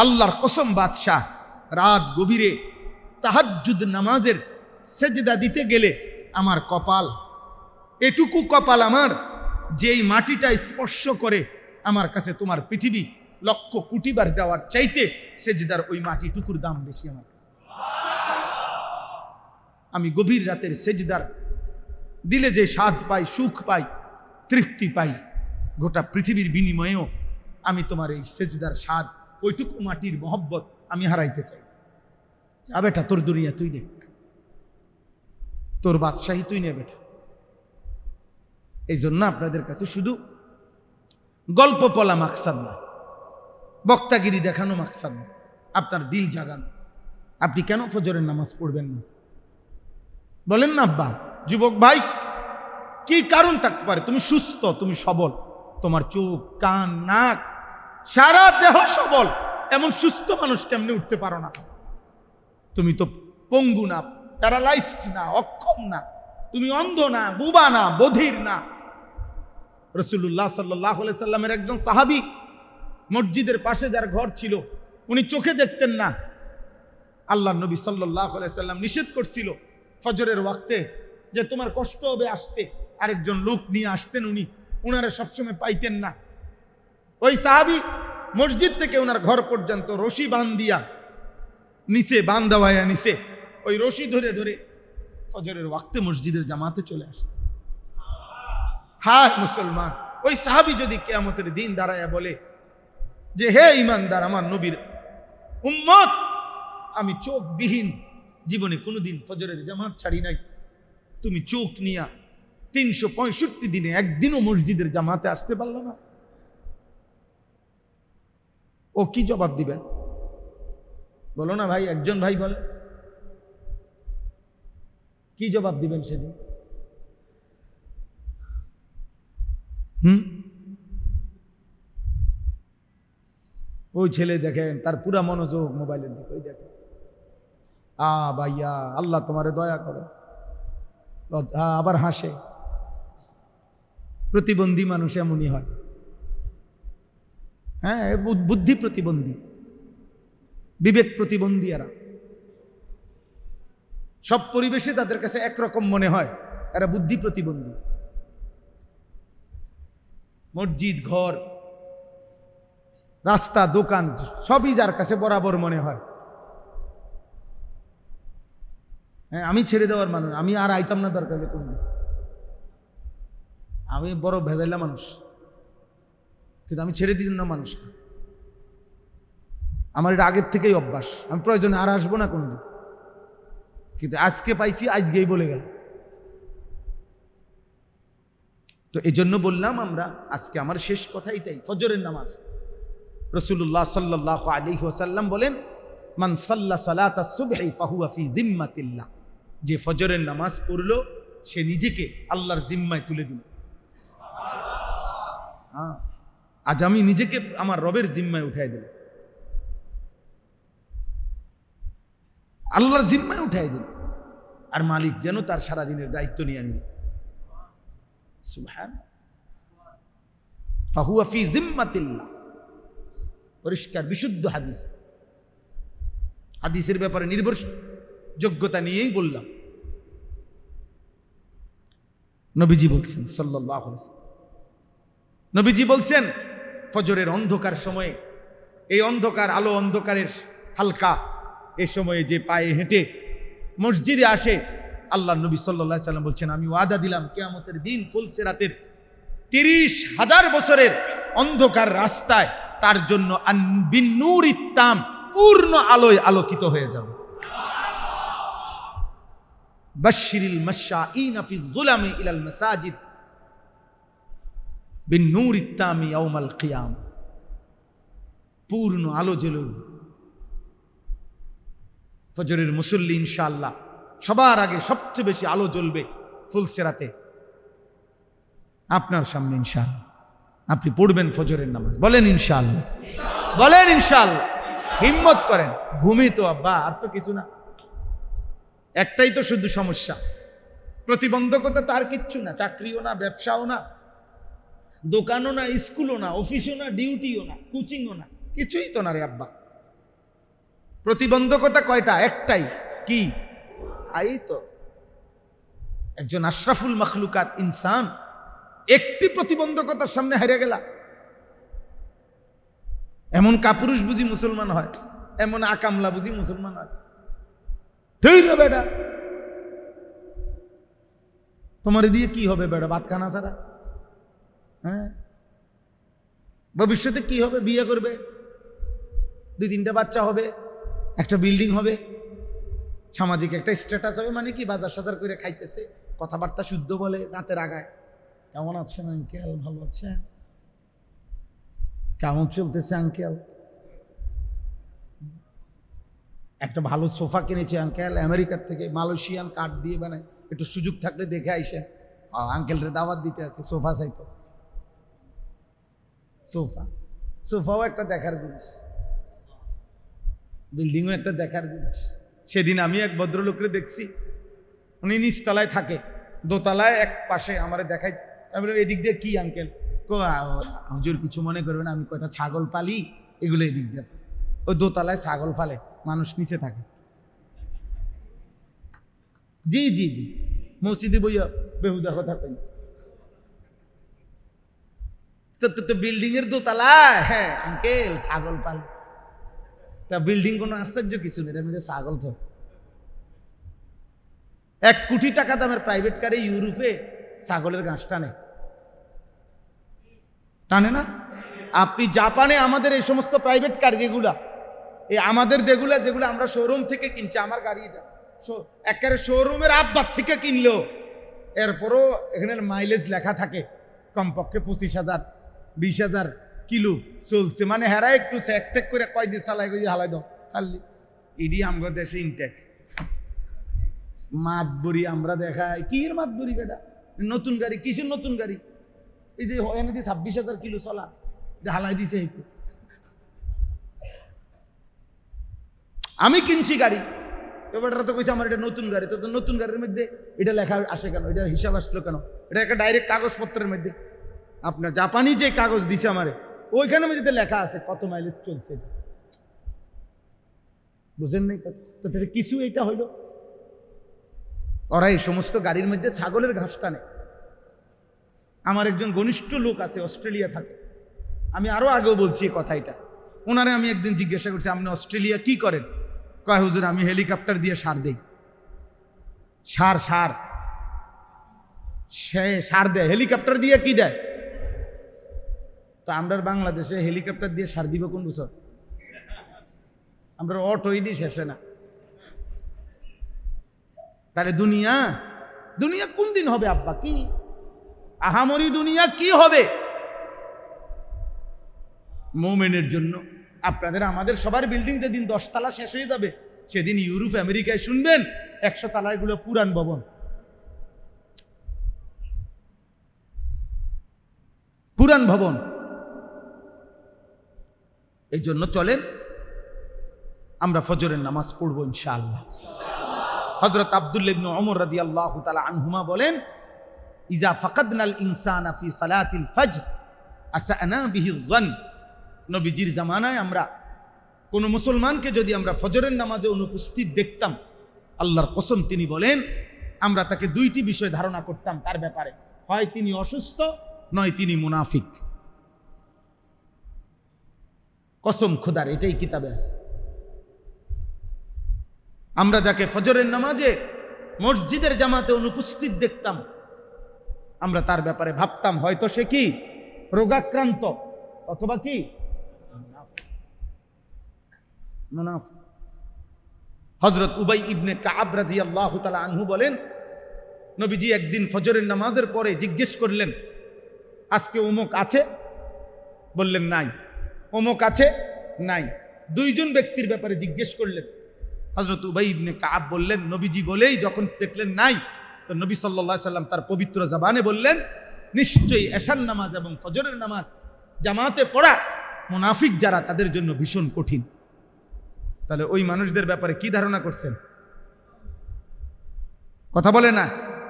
আল্লাহর কসম বাদশাহ, রাত গভীরে তাহাজ্জুদ নামাজের সেজদা দিতে গেলে আমার কপাল, এটুকু কপাল আমার, যেই মাটিটা স্পর্শ করে আমার কাছে তোমার পৃথিবী লক্ষ কোটি বার দেওয়ার চাইতে সেজদার ওই মাটিটুকুর দাম বেশি আমার। আমি গভীর রাতের সেজদার দিলে যে স্বাদ পাই, সুখ পাই, তৃপ্তি পাই, গোটা পৃথিবীর বিনিময়েও আমি তোমার এই সেজদার স্বাদ, ওইটুকু মাটির মহব্বত আমি হারাইতে চাই। যা বেটা, তোর দুনিয়া তুই নে, তোর বাদশাহী তুই নে বেটা। এই জন্য আপনাদের কাছে শুধু গল্প বলা মাকসাদ না, বক্তাগিরি দেখানো মাকসাদ না, আপনার দিল জাগানো। আপনি কেন ফজরের নামাজ পড়বেন না বলেন না আব্বা? যুবক ভাই, কি কারণ থাকতে পারে? তুমি সুস্থ, তুমি সবল, তোমার চোখ, কান, নাক, সারা দেহ সবল, এমন সুস্থ মানুষ কেমনে উঠতে পারো না? তুমি তো পঙ্গু না, প্যারালাইজড না, অক্ষম না, তুমি অন্ধ না, বুবা না, বধির না। রাসূলুল্লাহ সাল্লাল্লাহু আলাইহি সাল্লামের একজন সাহাবী, মসজিদের পাশে যার ঘর ছিল, উনি চোখে দেখতেন না। আল্লাহর নবী সাল্লাল্লাহু আলাইহি সাল্লাম নিষেধ করছিল ফজরের ওয়াক্তে যে তোমার কষ্ট হবে আসতে, আরেকজন লোক নিয়ে আসতেন, উনারা সবসময় পাইতেন না। ওই সাহাবী মসজিদ থেকে ওনার ঘর পর্যন্ত রশি বান্ধিয়া নিচে, বান্ধাওয়াইয়া নিচে ওই রশি ধরে ধরে ফজরের ওয়াক্তে মসজিদের জামাতে চলে আসতেন। হ্যাঁ মুসলমান, ওই সাহাবী যদি কিয়ামতের দিন দাঁড়ায়া বলে যে হে ঈমানদার, আমার নবীর উম্মত, আমি চোখবিহীন জীবনে কোনোদিন ফজরের জামাত ছাড়ি নাই, তুমি চোখ নিয়া 365 দিনে একদিনও মসজিদের জামাতে আসতে পারল না, ও কি জবাব দিবেন? বলো না ভাই, একজন ভাই বলে, কি জবাব দিবেন সেদিন? ওই ছেলে দেখেন, তার পুরা মনোযোগ মোবাইলের দিকে, ওই দেখেন। ভাইয়া, আল্লাহ তোমারে দয়া করে। আবার হাসে। প্রতিবন্ধী মানুষ এমনই হয়। হ্যাঁ, বুদ্ধি প্রতিবন্ধী, বিবেক প্রতিবন্ধী। এরা সব পরিবেশে তাদের কাছে একরকম মনে হয়, এরা বুদ্ধি প্রতিবন্ধী। মসজিদ, ঘর, রাস্তা, দোকান সবই যার কাছে বরাবর মনে হয়। হ্যাঁ, আমি ছেড়ে দেওয়ার মানুষ, আমি আর আইতাম না দরকার কোনদিন। আমি বড় ভেজাইলা মানুষ, কিন্তু আমি ছেড়ে দিতাম না মানুষকে। আমার এটা আগের থেকেই অভ্যাস, আমি প্রয়োজনে আর আসবো না কোনদিন। কিন্তু আজকে পাইছি, আজকেই বলে গেল। তো এই জন্য বললাম আমরা আজকে, আমার শেষ কথা এটাই, ফজরের নামাজ। রাসূলুল্লাহ সাল্লাল্লাহু আলাইহি ওয়াসাল্লাম বলেন, মান সাল্লা সালাতাস সুবহি ফাহুয়া ফি জিম্মাতিল্লাহ। যে ফজরের নামাজ পড়লো সে নিজেকে আল্লাহর জিম্মায় তুলে দিল। হ্যাঁ, আজ আমি নিজেকে আমার রবের জিম্মায় উঠাই দিল, আল্লাহর জিম্মায় উঠাই দিল। আর মালিক যেন তার সারাদিনের দায়িত্ব নিয়ে নিল। সুবহান, ফাহুয়া ফি জিম্মাতিল্লাহ। পরিষ্কার বিশুদ্ধ হাদিস। হাদিসের ব্যাপারে নির্ভরযোগ্যতা নিয়েই বললাম। নবীজি বলছেন সাল্লাল্লাহু আলাইহি ওয়াসাল্লাম, নবীজি বলছেন ফজরের অন্ধকার সময়ে, এই অন্ধকার, আলো অন্ধকারের হালকা এ সময়ে যে পায়ে হেঁটে মসজিদে আসে, আল্লাহ নবী সাল্লাল্লাহু আলাইহি ওয়াসাল্লাম বলছেন, আমি ওয়াদা দিলাম কিয়ামতের দিন ফুলসিরাতের 30,000 বছরের অন্ধকার রাস্তায় তার জন্য বিন্নুরিত তাম, পূর্ণ আলোয় আলোকিত হয়ে যাবে। বাশশিরিল মাশাঈনা ফি যুলামি ইলাল মাসাজিদ বিন্নুরিত তাম ইয়াউমাল কিয়ামা। পূর্ণ আলো জ্বলে উঠবে। ফজরের মুসল্লি ইনশাআল্লাহ সবার আগে সবচেয়ে বেশি আলো জ্বলবে ফুলসিরাতে আপনার সামনে। ইনশাআল্লাহ আপনি পড়বেন ফজরের নামাজ। বলেন ইনশাআল্লাহ, বলেন ইনশাআল্লাহ। হিম্মত করেন। ঘুমই তো আব্বা, আর তো কিছু না। একটাই তো শুধু সমস্যা, প্রতিবন্ধকতা। তার কিচ্ছু না, চাকরিও না, ব্যবসাও না, দোকানও না, স্কুলও না, অফিসও না, ডিউটিও না, কোচিংও না, কিছুই তো না রে আব্বা। প্রতিবন্ধকতা কয়টা? একটাই। কি? এই তো একজন আশরাফুল মখলুকাত ইনসান একটি প্রতিবন্ধকতার সামনে হেরে গেলা। এমন কাপুরুষ বুঝি মুসলমান হয়? এমন আকামলা বুঝি মুসলমান হয়? ধৈর্য বেটা, তোমার দিয়ে কি হবে বেটা? ভাত খানা ছাড়া। হ্যাঁ, ভবিষ্যতে কি হবে? বিয়ে করবে, 2-3টা বাচ্চা হবে, একটা বিল্ডিং হবে, সামাজিক একটা স্ট্যাটাস হবে। মানে কি? বাজার সাজার করে খাইতেছে, কথাবার্তা শুদ্ধ বলে, দাঁতের আগায়। কেমন আছেন আঙ্কেল? ভালো আছেন? কেমন চলতেছে আঙ্কেল? একটা ভালো সোফা কিনেছে আঙ্কেল, আমেরিকার থেকে, মালয়েশিয়ান কাঠ দিয়ে বানায়। একটু সুযোগ থাকলে দেখে আইসেন। আঙ্কেলরে দাওয়াত দিতে আছে। সোফা চাইতো। সোফাও একটা দেখার জিনিস, বিল্ডিংও একটা দেখার জিনিস। সেদিন আমি এক ভদ্রলোকরে দেখছি, উনি নিচতলায় থাকে, দোতলায় এক পাশে আমারে দেখাই। আমি এদিক দিয়ে কি আঙ্কেল? হুজুর কিছু মনে করবেন, আমি কয়টা ছাগল পালি, এগুলো এদিক দিয়ে। ওই দোতলায় ছাগল ফালে, মানুষ নিচে থাকে। জি জি জি, মসজিদে বইয়া বেহুদা কথা কই। তো বিল্ডিং এর দোতলায়, হ্যাঁ আঙ্কেল ছাগল পালে। তা বিল্ডিং কোনো আশ্চর্য কিছু নেই, এর মধ্যে ছাগল তো। 1 কোটি টাকা দামের প্রাইভেট কারে ইউরোপে ছাগলের ঘাস টানে, টানে না? আপনি জাপানে আমাদের এই সমস্ত প্রাইভেট কার যেগুলা, এই আমাদের যেগুলো আমরা শোরুম থেকে কিনছি, আমার গাড়ি একেবারে শোরুমের আব্বার থেকে কিনলো, এরপরও এখানে মাইলেজ লেখা থাকে কমপক্ষে 25,000 20,000 কিলো চলছে। মানে হেরা একটু স্যাক করে কয় দিয়ে চালাই গিয়ে হালাই দাও খালি। ইডি আমগো দেশে ইনটেক মাতবুরি আমরা দেখাই। কি এর মাতবুরি বেটা? নতুন গাড়ি, কিসের নতুন গাড়ি? এই যে এনে দিয়ে 26,000 কিলো চলা, যে হালাই দিছে। আমি কিনছি গাড়ি, এবারটা তো কইছে আমার এটা নতুন গাড়ি, তো নতুন গাড়ির মধ্যে এটা লেখা আসে কেন, এটার হিসাব আসলো কেন? এটা একটা ডাইরেক্ট কাগজপত্রের মধ্যে আপনার জাপানি যে কাগজ দিছে আমারে ওইখানে মধ্যে লেখা আছে কত মাইলেজ চলছে। বুঝেন নাই? তো তাহলে কিছু এটা হইলো। ওরা এই সমস্ত গাড়ির মধ্যে ছাগলের ঘাস টানে। আমার একজন ঘনিষ্ঠ লোক আছে, অস্ট্রেলিয়া থাকে, আমি আরো আগেও বলছি এই কথা। এটা ওনারে আমি একদিন জিজ্ঞাসা করছি, আপনি অস্ট্রেলিয়া কি করেন? কয় হুজুর আমি হেলিকপ্টার দিয়ে সার দেই। সার সার সে সার দেয়, হেলিকপ্টার দিয়ে কি দেয়? তো আমরা বাংলাদেশে হেলিকপ্টার দিয়ে সার দিব কোন বছর? আমরা অটোই দিই শেষে না। তাহলে দুনিয়া দুনিয়া কোন দিন হবে আব্বা? কি আহামরি দুনিয়া কি হবে মোমেনের জন্য? আপনাদের আমাদের সবার বিল্ডিং যেদিন 10 তলা শেষ হয়ে যাবে সেদিন ইউরোপ আমেরিকায় শুনবেন 100 তলার গুলো পুরান ভবন। পুরান ভবন। এই জন্য চলেন আমরা ফজরের নামাজ পড়বো ইনশাআল্লাহ। হযরত আব্দুল্লাহ ইবনে ওমর রাদিয়াল্লাহু তাআলা আনহুমা বলেন, ইজা ফাকাদনাল ইনসানা ফি সালাতিল ফজর আসানা বিহি যন। নবীজির জামানায় আমরা কোন মুসলমানকে যদি আমরা ফজরের নামাজে অনুপস্থিত দেখতাম, আল্লাহর কসম তিনি বলেন আমরা তাকে দুইটি বিষয় ধারণা করতাম তার ব্যাপারে, হয় তিনি অসুস্থ নয় তিনি মুনাফিক। কসম খোদার, এটাই কিতাবে আছে। আমরা যাকে ফজরের নামাজে মসজিদের জামাতে অনুপস্থিত দেখতাম আমরা তার ব্যাপারে ভাবতাম হয়তো সে কি রোগাক্রান্ত অথবা কি মুনাফিক। হযরত উবাই ইবনে কাব রাদিয়াল্লাহু তাআলা আনহু বলেন, নবীজি একদিন ফজরের নামাজের পরে জিজ্ঞেস করলেন, আজকে অমুক আছে? বললেন নাই। অমুক আছে? নাই। দুইজন ব্যক্তির ব্যাপারে জিজ্ঞেস করলেন। হযরত উবাই ইবনে কাব বললেন, নবীজি বলেই যখন দেখলেন নাই, তো নবী সাল্লাল্লাহু আলাইহি সাল্লাম তার পবিত্র জবানে বললেন, নিশ্চয়ই এশার নামাজ এবং ফজরের নামাজ জামাতে পড়া মুনাফিক যারা তাদের জন্য ভীষণ কঠিন। তাহলে ওই মানুষদের ব্যাপারে কি ধারণা করছেন? কথা বলে না,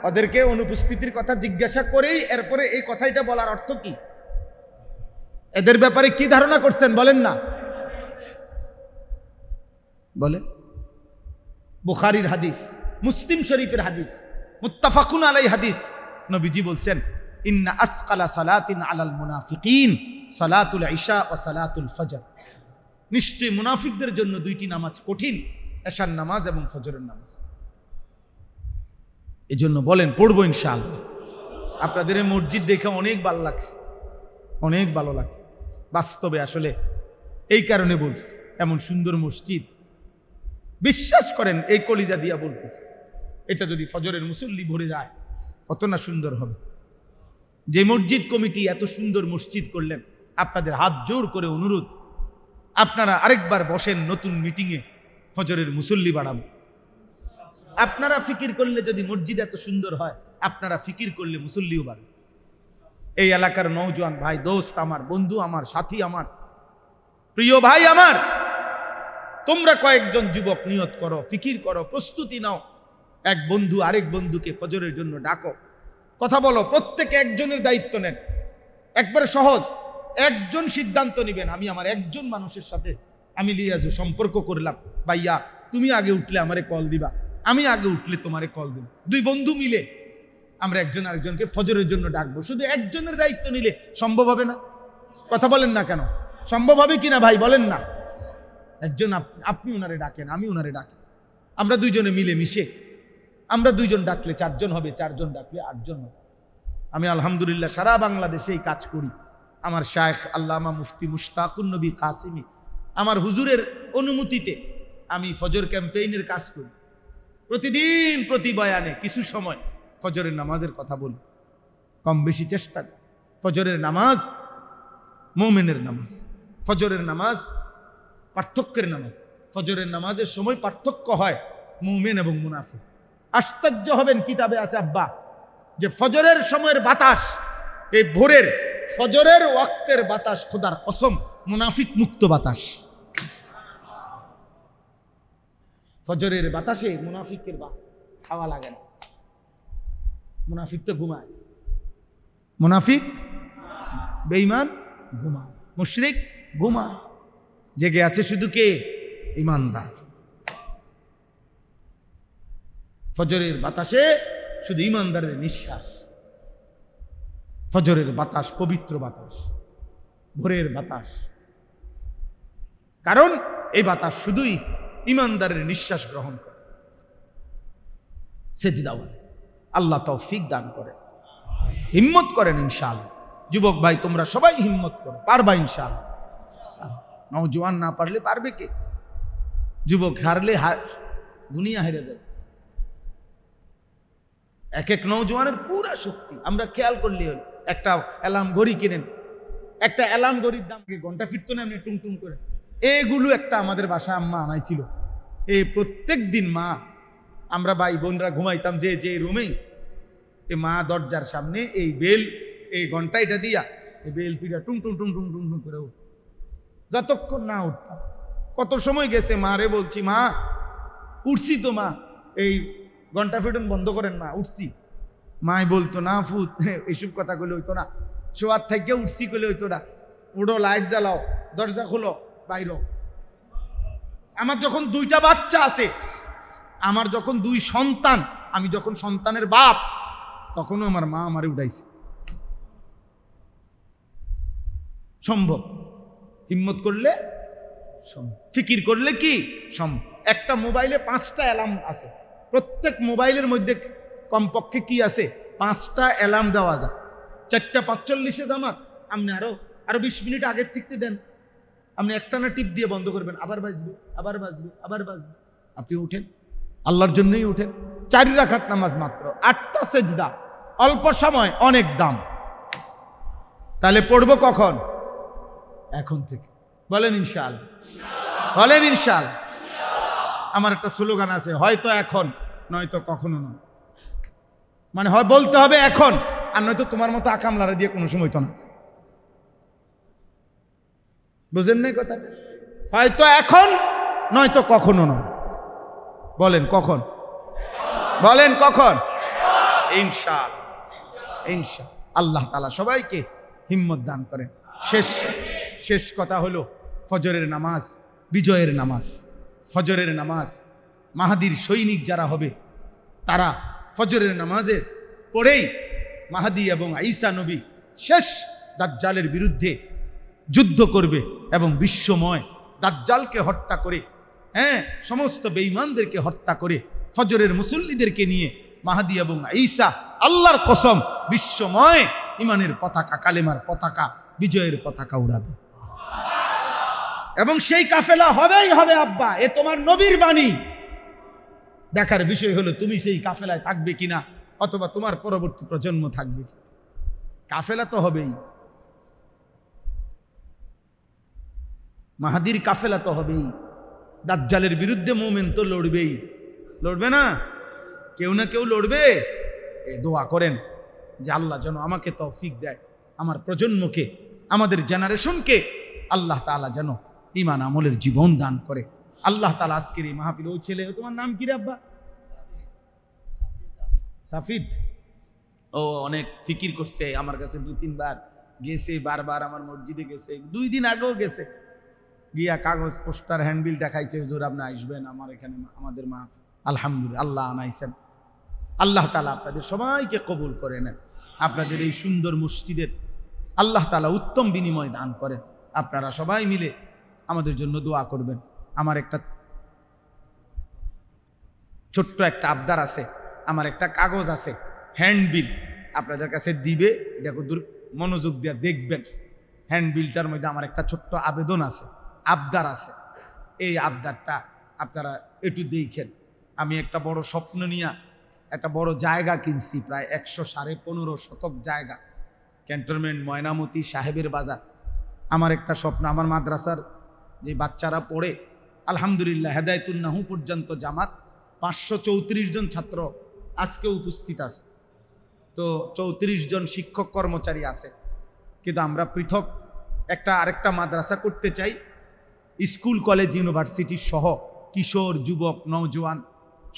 ওদেরকে অনুপস্থিতির কথা জিজ্ঞাসা করেই এরপরে এই কথাটা বলার অর্থ কি? এদের ব্যাপারে কি ধারণা করছেন বলেন না? বলে বুখারীর হাদিস, মুসলিম শরীফের হাদিস, মুত্তাফাকুন আলাই হাদিস। নবীজি বলছেন, ইন্না আসকালা সালাতিন আলাল মুনাফিকিন সালাতুল ইশা ওয়া সালাতুল ফজর। নিশ্চয়ই মুনাফিকদের জন্য দুইটি নামাজ কঠিন, এশার নামাজ এবং ফজরের নামাজ। এই জন্য বলেন পড়বো ইনশাআল্লাহ। আপনাদের এই মসজিদ দেখে অনেক ভালো লাগছে, অনেক ভালো লাগছে বাস্তবে। আসলে এই কারণে বলছি, এমন সুন্দর মসজিদ, বিশ্বাস করেন এই কলিজা দিয়া বলতেছে, এটা যদি ফজরের মুসল্লি ভরে যায় কত না সুন্দর হবে। যে মসজিদ কমিটি এত সুন্দর মসজিদ করলেন, আপনাদের হাত জোর করে অনুরোধ, আপনারা আরেকবার বসেন নতুন মিটিংয়ে, ফজরের মুসল্লি বাড়াবো। আপনারা ফিকির করলে যদি মসজিদ এত সুন্দর হয়, আপনারা ফিকির করলে মুসল্লিও বাড়বে। এই এলাকার নওজোয়ান ভাই, দোস্ত আমার, বন্ধু আমার, সাথী আমার, প্রিয় ভাই আমার, তোমরা কয়েকজন যুবক নিয়ত করো, ফিকির করো, প্রস্তুতি নাও, এক বন্ধু আরেক বন্ধুকে ফজরের জন্য ডাকো, কথা বলো, প্রত্যেকে একজনের দায়িত্ব নেন। একবারে সহজ, একজন সিদ্ধান্ত নিবেন, আমি আমার একজন মানুষের সাথে আমি লিয়াজু সম্পর্ক করলাম, ভাইয়া তুমি আগে উঠলে আমারে কল দিবা, আমি আগে উঠলে তোমারে কল দিব। দুই বন্ধু মিলে আমরা একজন আরেকজনকে ফজরের জন্য ডাকবো। শুধু একজনের দায়িত্ব নিলে সম্ভব হবে না? কথা বলেন না কেন? সম্ভব হবে কিনা ভাই বলেন না? একজন আপনি ওনারে ডাকেন, আমি ওনারে ডাকি, আমরা দুইজনে মিলে মিশে, আমরা দুইজন ডাকলে 4 জন হবে, 4 জন ডাকলে 8 জন হবে। আমি আলহামদুলিল্লাহ সারা বাংলাদেশে এই কাজ করি। আমার শায়েখ আল্লামা মুফতি মুশতাকুন নবী কাসিমি, আমার হুজুরের অনুমতিতে আমি ফজর ক্যাম্পেইনের কাজ করি। প্রতিদিন প্রতি বয়ানে কিছু সময় ফজরের নামাজের কথা বলি, কম বেশি চেষ্টা করি। ফজরের নামাজ মুমিনের নামাজ, ফজরের নামাজ পার্থক্যের নামাজ। ফজরের নামাজের সময় পার্থক্য হয় মুমিন এবং মুনাফিক। আশ্চর্য হবেন, কিতাবে আছে আব্বা, যে ফজরের সময়ের বাতাস, এই ভোরের ফজরের ওয়াক্তের বাতাস খোদার কসম মুনাফিক মুক্ত বাতাস। ফজরের বাতাসে মুনাফিকের হাওয়া লাগে না। মুনাফিক তো ঘুমায়, মুনাফিক বেঈমান ঘুমায়, মুশরিক ঘুমায়। জেগে আছে শুধু কে? ঈমানদার। ফজরের বাতাসে শুধু ঈমানদারের নিঃশ্বাস। ফজরের বাতাস পবিত্র বাতাস, ভোরের বাতাস। কারণ এই বাতাস শুধুই ঈমানদারের নিঃশ্বাস গ্রহণ করে। সেজদা বলে। আল্লাহ তৌফিক দান করে, হিম্মত করেন ইনশাআল্লাহ। যুবক ভাই তোমরা সবাই হিম্মত করো, পারবা ইনশাআল্লাহ। নওজোয়ান না পারলে পারবে কে? যুবক হারলে দুনিয়া হেরে যাবে। এক এক নওজোয়ানের পুরা শক্তি আমরা খেয়াল করলে হল। একটা অ্যালার্ম ঘড়ি কিনেন, একটা অ্যালার্ম ঘড়ির দাম ঘন্টা ফিরতো না এমনি টুং টুং করে। এগুলো একটা আমাদের বাসায় আম্মা আনাইছিল। এই প্রত্যেক দিন মা, আমরা ভাই বোনরা ঘুমাইতাম যে রুমেই, এই মা দরজার সামনে এই বেল, এই ঘন্টা এটা দিয়া এই বেল ফিরা টুং টুং টুং টুং টুং টুং করে উঠ। যতক্ষণ না উঠতাম, কত সময় গেছে মা রে বলছি, মা উঠছি তো মা, এই ঘন্টা ফিটন বন্ধ করেন মা, উঠছি। মাই বলতো না ফুত, এইসব কথা কইলে হইতো না। শোয়ার থেকে উঠছি কইলে হইতো না। উঠো, লাইট জ্বালাও, দরজা খোলো, বাইর। আমার যখন দুইটা বাচ্চা আছে, আমার যখন দুই সন্তান, আমি যখন সন্তানের বাপ, তখনও আমার মা আমারে উঠাইছে। সম্ভব, হিম্মত করলে সম্ভব, ফিকির করলে কি সম্ভব। একটা মোবাইলে 5টা অ্যালার্ম আছে, প্রত্যেক মোবাইলের মধ্যে কমপক্ষে কি আছে? 5টা অ্যালার্ম দেওয়া যায়। 4:45 জামাত, আপনি আরো 20 মিনিট আগের থেকে দেন। আপনি একটানা টিপ দিয়ে বন্ধ করবেন, আবার বাজবে, আবার বাজবে, আবার বাজবে। আপনি উঠেন, আল্লাহর জন্যই উঠেন। 4 রাকাত নামাজ মাত্র, 8টা সেজদা, অল্প সময় অনেক দাম। তাহলে পড়বো কখন? এখন থেকে। বলেন ইনশাআল্লাহ, বলেন ইনশাআল্লাহ। আমার একটা স্লোগান আছে, হয়তো এখন নয়তো কখনো নয়। মানে হয় বলতে হবে এখন, আর নয়তো তোমার মতো আকামলারা দিয়ে কোনো সময় তো না। বুঝেন নাই কথাটা? হয়তো এখন নয়তো কখনো নয়। বলেন কখন? বলেন কখন? ইনশাআল্লাহ, ইনশাআল্লাহ। আল্লাহ তাআলা সবাইকে হিম্মত দান করেন। শেষ কথা হলো, ফজরের নামাজ বিজয়ের নামাজ। ফজরের নামাজ, মাহাদির সৈনিক যারা হবে তারা ফজরের নামাজের পরেই মাহাদি এবং ঈসা নবী শেষ দাজ্জালের বিরুদ্ধে যুদ্ধ করবে এবং বিশ্বময় দাজ্জালকে হত্যা করে, সমস্ত বেঈমানদেরকে হত্যা করে ফজরের মুসল্লিদেরকে নিয়ে মাহাদি এবং ঈসা, আল্লাহর কসম, বিশ্বময় ইমানের পতাকা, কালেমার পতাকা, বিজয়ের পতাকা উড়াবে। এবং সেই কাফেলা হবেই হবে আব্বা, এ তোমার নবীর বাণী। দেখার বিষয় হলো তুমি সেই কাফেলায় থাকবে কিনা, অথবা তোমার পরবর্তী প্রজন্ম থাকবে। কাফেলা তো হবেই, মাহাদির কাফেলা তো হবেই। দাজ্জালের বিরুদ্ধে মুমিন তো লড়বেই, লড়বে না? কেউ না কেউ লড়বে। দোয়া করেন যে আল্লাহ যেন আমাকে তৌফিক দেয়, আমার প্রজন্মকে, আমাদের জেনারেশনকে আল্লাহ তাআলা যেন ঈমান আমলের জীবন দান করে। আল্লাহ তাআলা আজকের এই মাহফিল, ওই ছেলে, তোমার নাম কি রে আব্বা? সাফিদ। ও অনেক ফিকির করছে, আমার কাছে 2-3 বার গেছে, বারবার আমার মসজিদে গেছে, 2 দিন আগেও গেছে, গিয়া কাগজ পোস্টার হ্যান্ডবিল দেখাইছে, হুজুর আপনি আসবেন আমার এখানে, আমাদের মা। আলহামদুলিল্লাহ, আল্লাহ আনাইছেন। আল্লাহ তাআলা আপনাদের সবাইকে কবুল করে নেন। আপনাদের এই সুন্দর মসজিদের আল্লাহ তাআলা উত্তম বিনিময় দান করেন। আপনারা সবাই মিলে আমাদের জন্য দোয়া করবেন। আমার একটা ছোট্ট একটা আবদার আছে, আমার একটা কাগজ আছে, হ্যান্ডবিল আপনাদের কাছে দিবে, এটা দূর মনোযোগ দিয়ে দেখবেন। হ্যান্ডবিলটার মধ্যে আমার একটা ছোট্ট আবেদন আছে, আবদার আছে। এই আবদারটা আপনারা একটু দেখেন। আমি একটা বড় স্বপ্ন নিয়ে একটা বড় জায়গা কিনছি, প্রায় 115 শতক জায়গা, ক্যান্টনমেন্ট, ময়নামতি, সাহেবের বাজার। আমার একটা স্বপ্ন, আমার মাদ্রাসার যে বাচ্চারা পড়ে, আলহামদুলিল্লাহ হেদায়েতুন নাহু পর্যন্ত জামাত 534 জন ছাত্র আজকে উপস্থিত আছে। তো 34 জন শিক্ষক কর্মচারী আছে, কিন্তু আমরা পৃথক আরেকটা মাদ্রাসা করতে চাই, স্কুল কলেজ ইউনিভার্সিটি সহ কিশোর, যুবক, নওজোয়ান,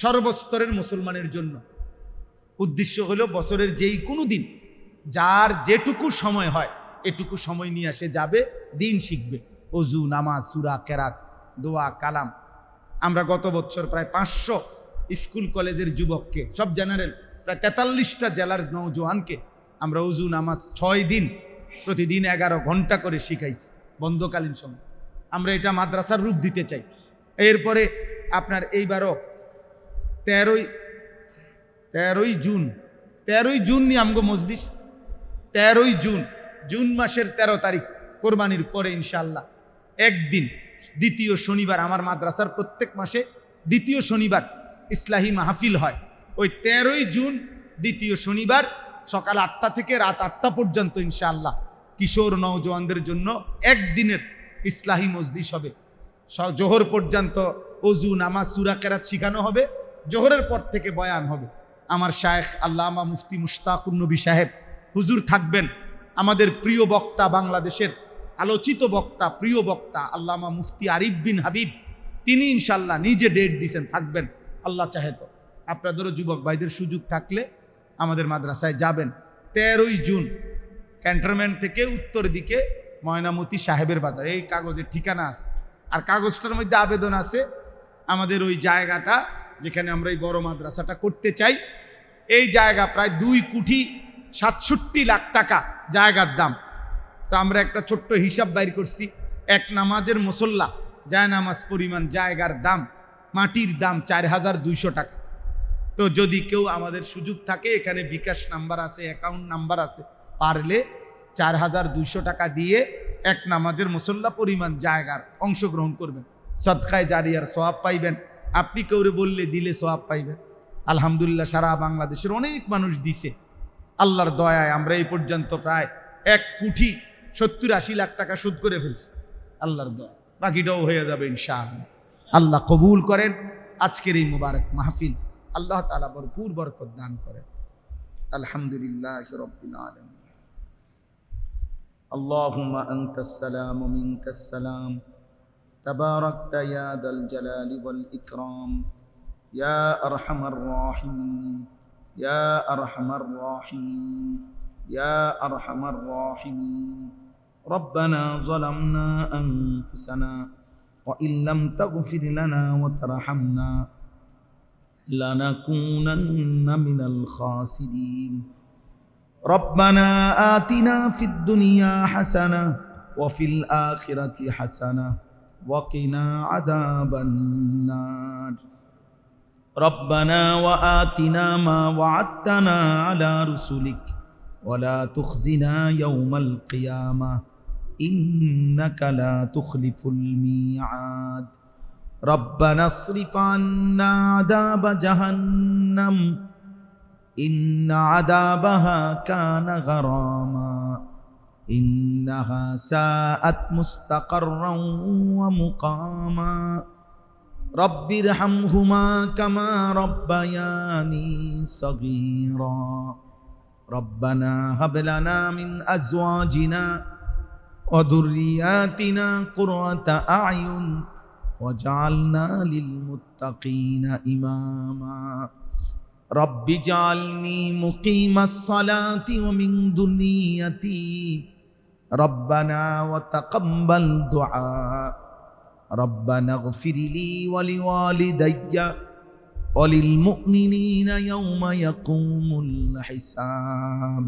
সর্বস্তরের মুসলমানের জন্য। উদ্দেশ্য হলো বছরের যেই কোনো দিন যার যেটুকু সময় হয় এটুকু সময় নিয়ে আসে যাবে, দিন শিখবে, অজু, নামাজ, সূরা, কেরাত, দোয়া, কালাম। আমরা গত বছর প্রায় 500 স্কুল কলেজের যুবককে, সব জেনারেল, প্রায় 43টা জেলার নওজোয়ানকে আমরা অজু, নামাজ 6 দিন প্রতিদিন 11 ঘন্টা করে শিখাইছি বন্ধকালীন সময়। আমরা এটা মাদ্রাসার রূপ দিতে চাই। এরপরে আপনার এইবারও 13ই জুন নিয়ে আমগো মজলিস। 13ই জুন মাসের 13 তারিখ কোরবানির পরে ইনশাআল্লাহ একদিন দ্বিতীয় শনিবার, আমার মাদ্রাসার প্রত্যেক মাসে দ্বিতীয় শনিবার ইসলাহি মাহফিল হয়। ওই 13ই জুন দ্বিতীয় শনিবার সকাল 8টা থেকে রাত 8টা পর্যন্ত ইনশাআল্লাহ কিশোর নওজোয়ানদের জন্য একদিনের ইসলাহি মজলিস হবে। জোহর পর্যন্ত অজু, নামাজ, সূরা, কেরাত শিখানো হবে। জোহরের পর থেকে বয়ান হবে। আমার শায়েখ আল্লামা মুফতি মুশতাকুর নবী সাহেব হুজুর থাকবেন। আমাদের প্রিয় বক্তা, বাংলাদেশের আলোচিত বক্তা, প্রিয় বক্তা আল্লামা মুফতি আরিফ বিন হাবিব, তিনি ইনশাল্লাহ নিজে ডেট দিয়েছেন, থাকবেন আল্লাহ চাহে তো। আপনাদেরও যুবক ভাইদের সুযোগ থাকলে আমাদের মাদ্রাসায় যাবেন। 13ই জুন ক্যান্টনমেন্ট থেকে উত্তর দিকে ময়নামতি সাহেবের বাজার, এই কাগজের ঠিকানা আছে। আর কাগজটার মধ্যে আবেদন আছে আমাদের ওই জায়গাটা যেখানে আমরা এই বড় মাদ্রাসাটা করতে চাই। এই জায়গা প্রায় 2,67,00,000 টাকা জায়গার দাম। তো আমরা একটা ছোট্ট হিসাব বাইর করছি। এক নামাজের মুসল্লা যায় নামাজ পরিমাণ জায়গার দাম, মাটির দাম 4,200 টাকা। তো যদি কেউ আমাদের সুযোগ থাকে, এখানে বিকাশ নাম্বার আছে, অ্যাকাউন্ট নাম্বার আছে, পারলে 4,200 টাকা দিয়ে এক নামাজের মুসল্লা পরিমাণ জায়গার অংশগ্রহণ করবেন। সদকায়ে জারিয়ার সওয়াব পাইবেন। আপনি কেউরে বললে দিলে সওয়াব পাইবেন। আলহামদুলিল্লাহ সারা বাংলাদেশের অনেক মানুষ দিছে। আল্লাহর দয়ায় আমরা এই পর্যন্ত প্রায় 1,70,80,00,000 টাকা সুদ করে ফেলছি। আল্লাহর দয়া, বাকিটাও হয়ে যাবে ইনশাআল্লাহ। আল্লাহ কবুল করেন আজকের এই মুবারক মাহফিল। আল্লাহ তাআলা ভরপুর বরকত দান করেন। আলহামদুলিল্লাহি রাব্বিল আলামিন। আল্লাহুম্মা আনতাস সালাম ওয়া মিনকাস সালাম। তাবারাকতা ইয়া দাল জালালি ওয়াল ইকরাম। ইয়া আরহামার রাহিমিন, ইয়া আরহামার রাহিমিন, ইয়া আরহামার রাহিমিন। রব্বানা যালামনা আনফুসানা ওয়া ইল্লাম তাগফির লানা ওয়া তারহামনা লানাকুনান্না মিনাল খাসিরিন। রব্বানা আতিনা ফিদ দুনিয়া হাসানা ওয়া ফিল আখিরাতি হাসানা ওয়া কিনা আযাবান নার। ربنا وآتنا ما وعدتنا على رسلك ولا تخزنا يوم القيامة إنك لا تخلف الميعاد. ربنا اصرف عنا عذاب جهنم إن عذابها كان غراما إنها ساءت مستقرا ومقاما. رب ارحمهما كما ربياني صغيرا. ربنا هب لنا من أزواجنا وذرياتنا قرة أعين واجعلنا للمتقين إماما. رب اجعلني مقيم الصلاة ومن ذريتي ربنا وتقبل دعاء. ربنا اغفر لي ولوالدي وللمؤمنين يوم يقوم الحساب.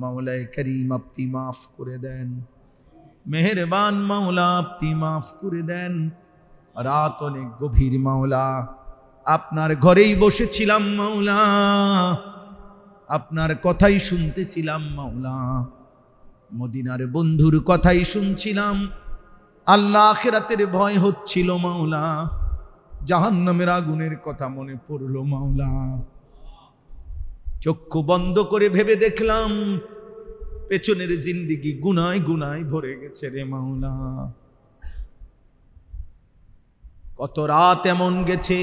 মাওলায়ে করিম আপনি মাফ করে দেন, মেহেরবান মাওলা আপনি মাফ করে দেন। রাত অনেক গভীর মাওলা, আপনার ঘরেই বসেছিলাম মাওলা, আপনার কথাই শুনতেছিলাম মাওলা, মদিনার বন্ধুর কথাই শুনছিলাম। আল্লাহ আখিরাতের ভয় হচ্ছিল মাওলা, জাহান্নামের আগুনের কথা মনে পড়লো মাওলা। চক্ষু বন্ধ করে ভেবে দেখলাম পেছনের জিন্দেগি গুনায় গুনায় ভরে গেছে রে মাওলা। কত রাত এমন গেছে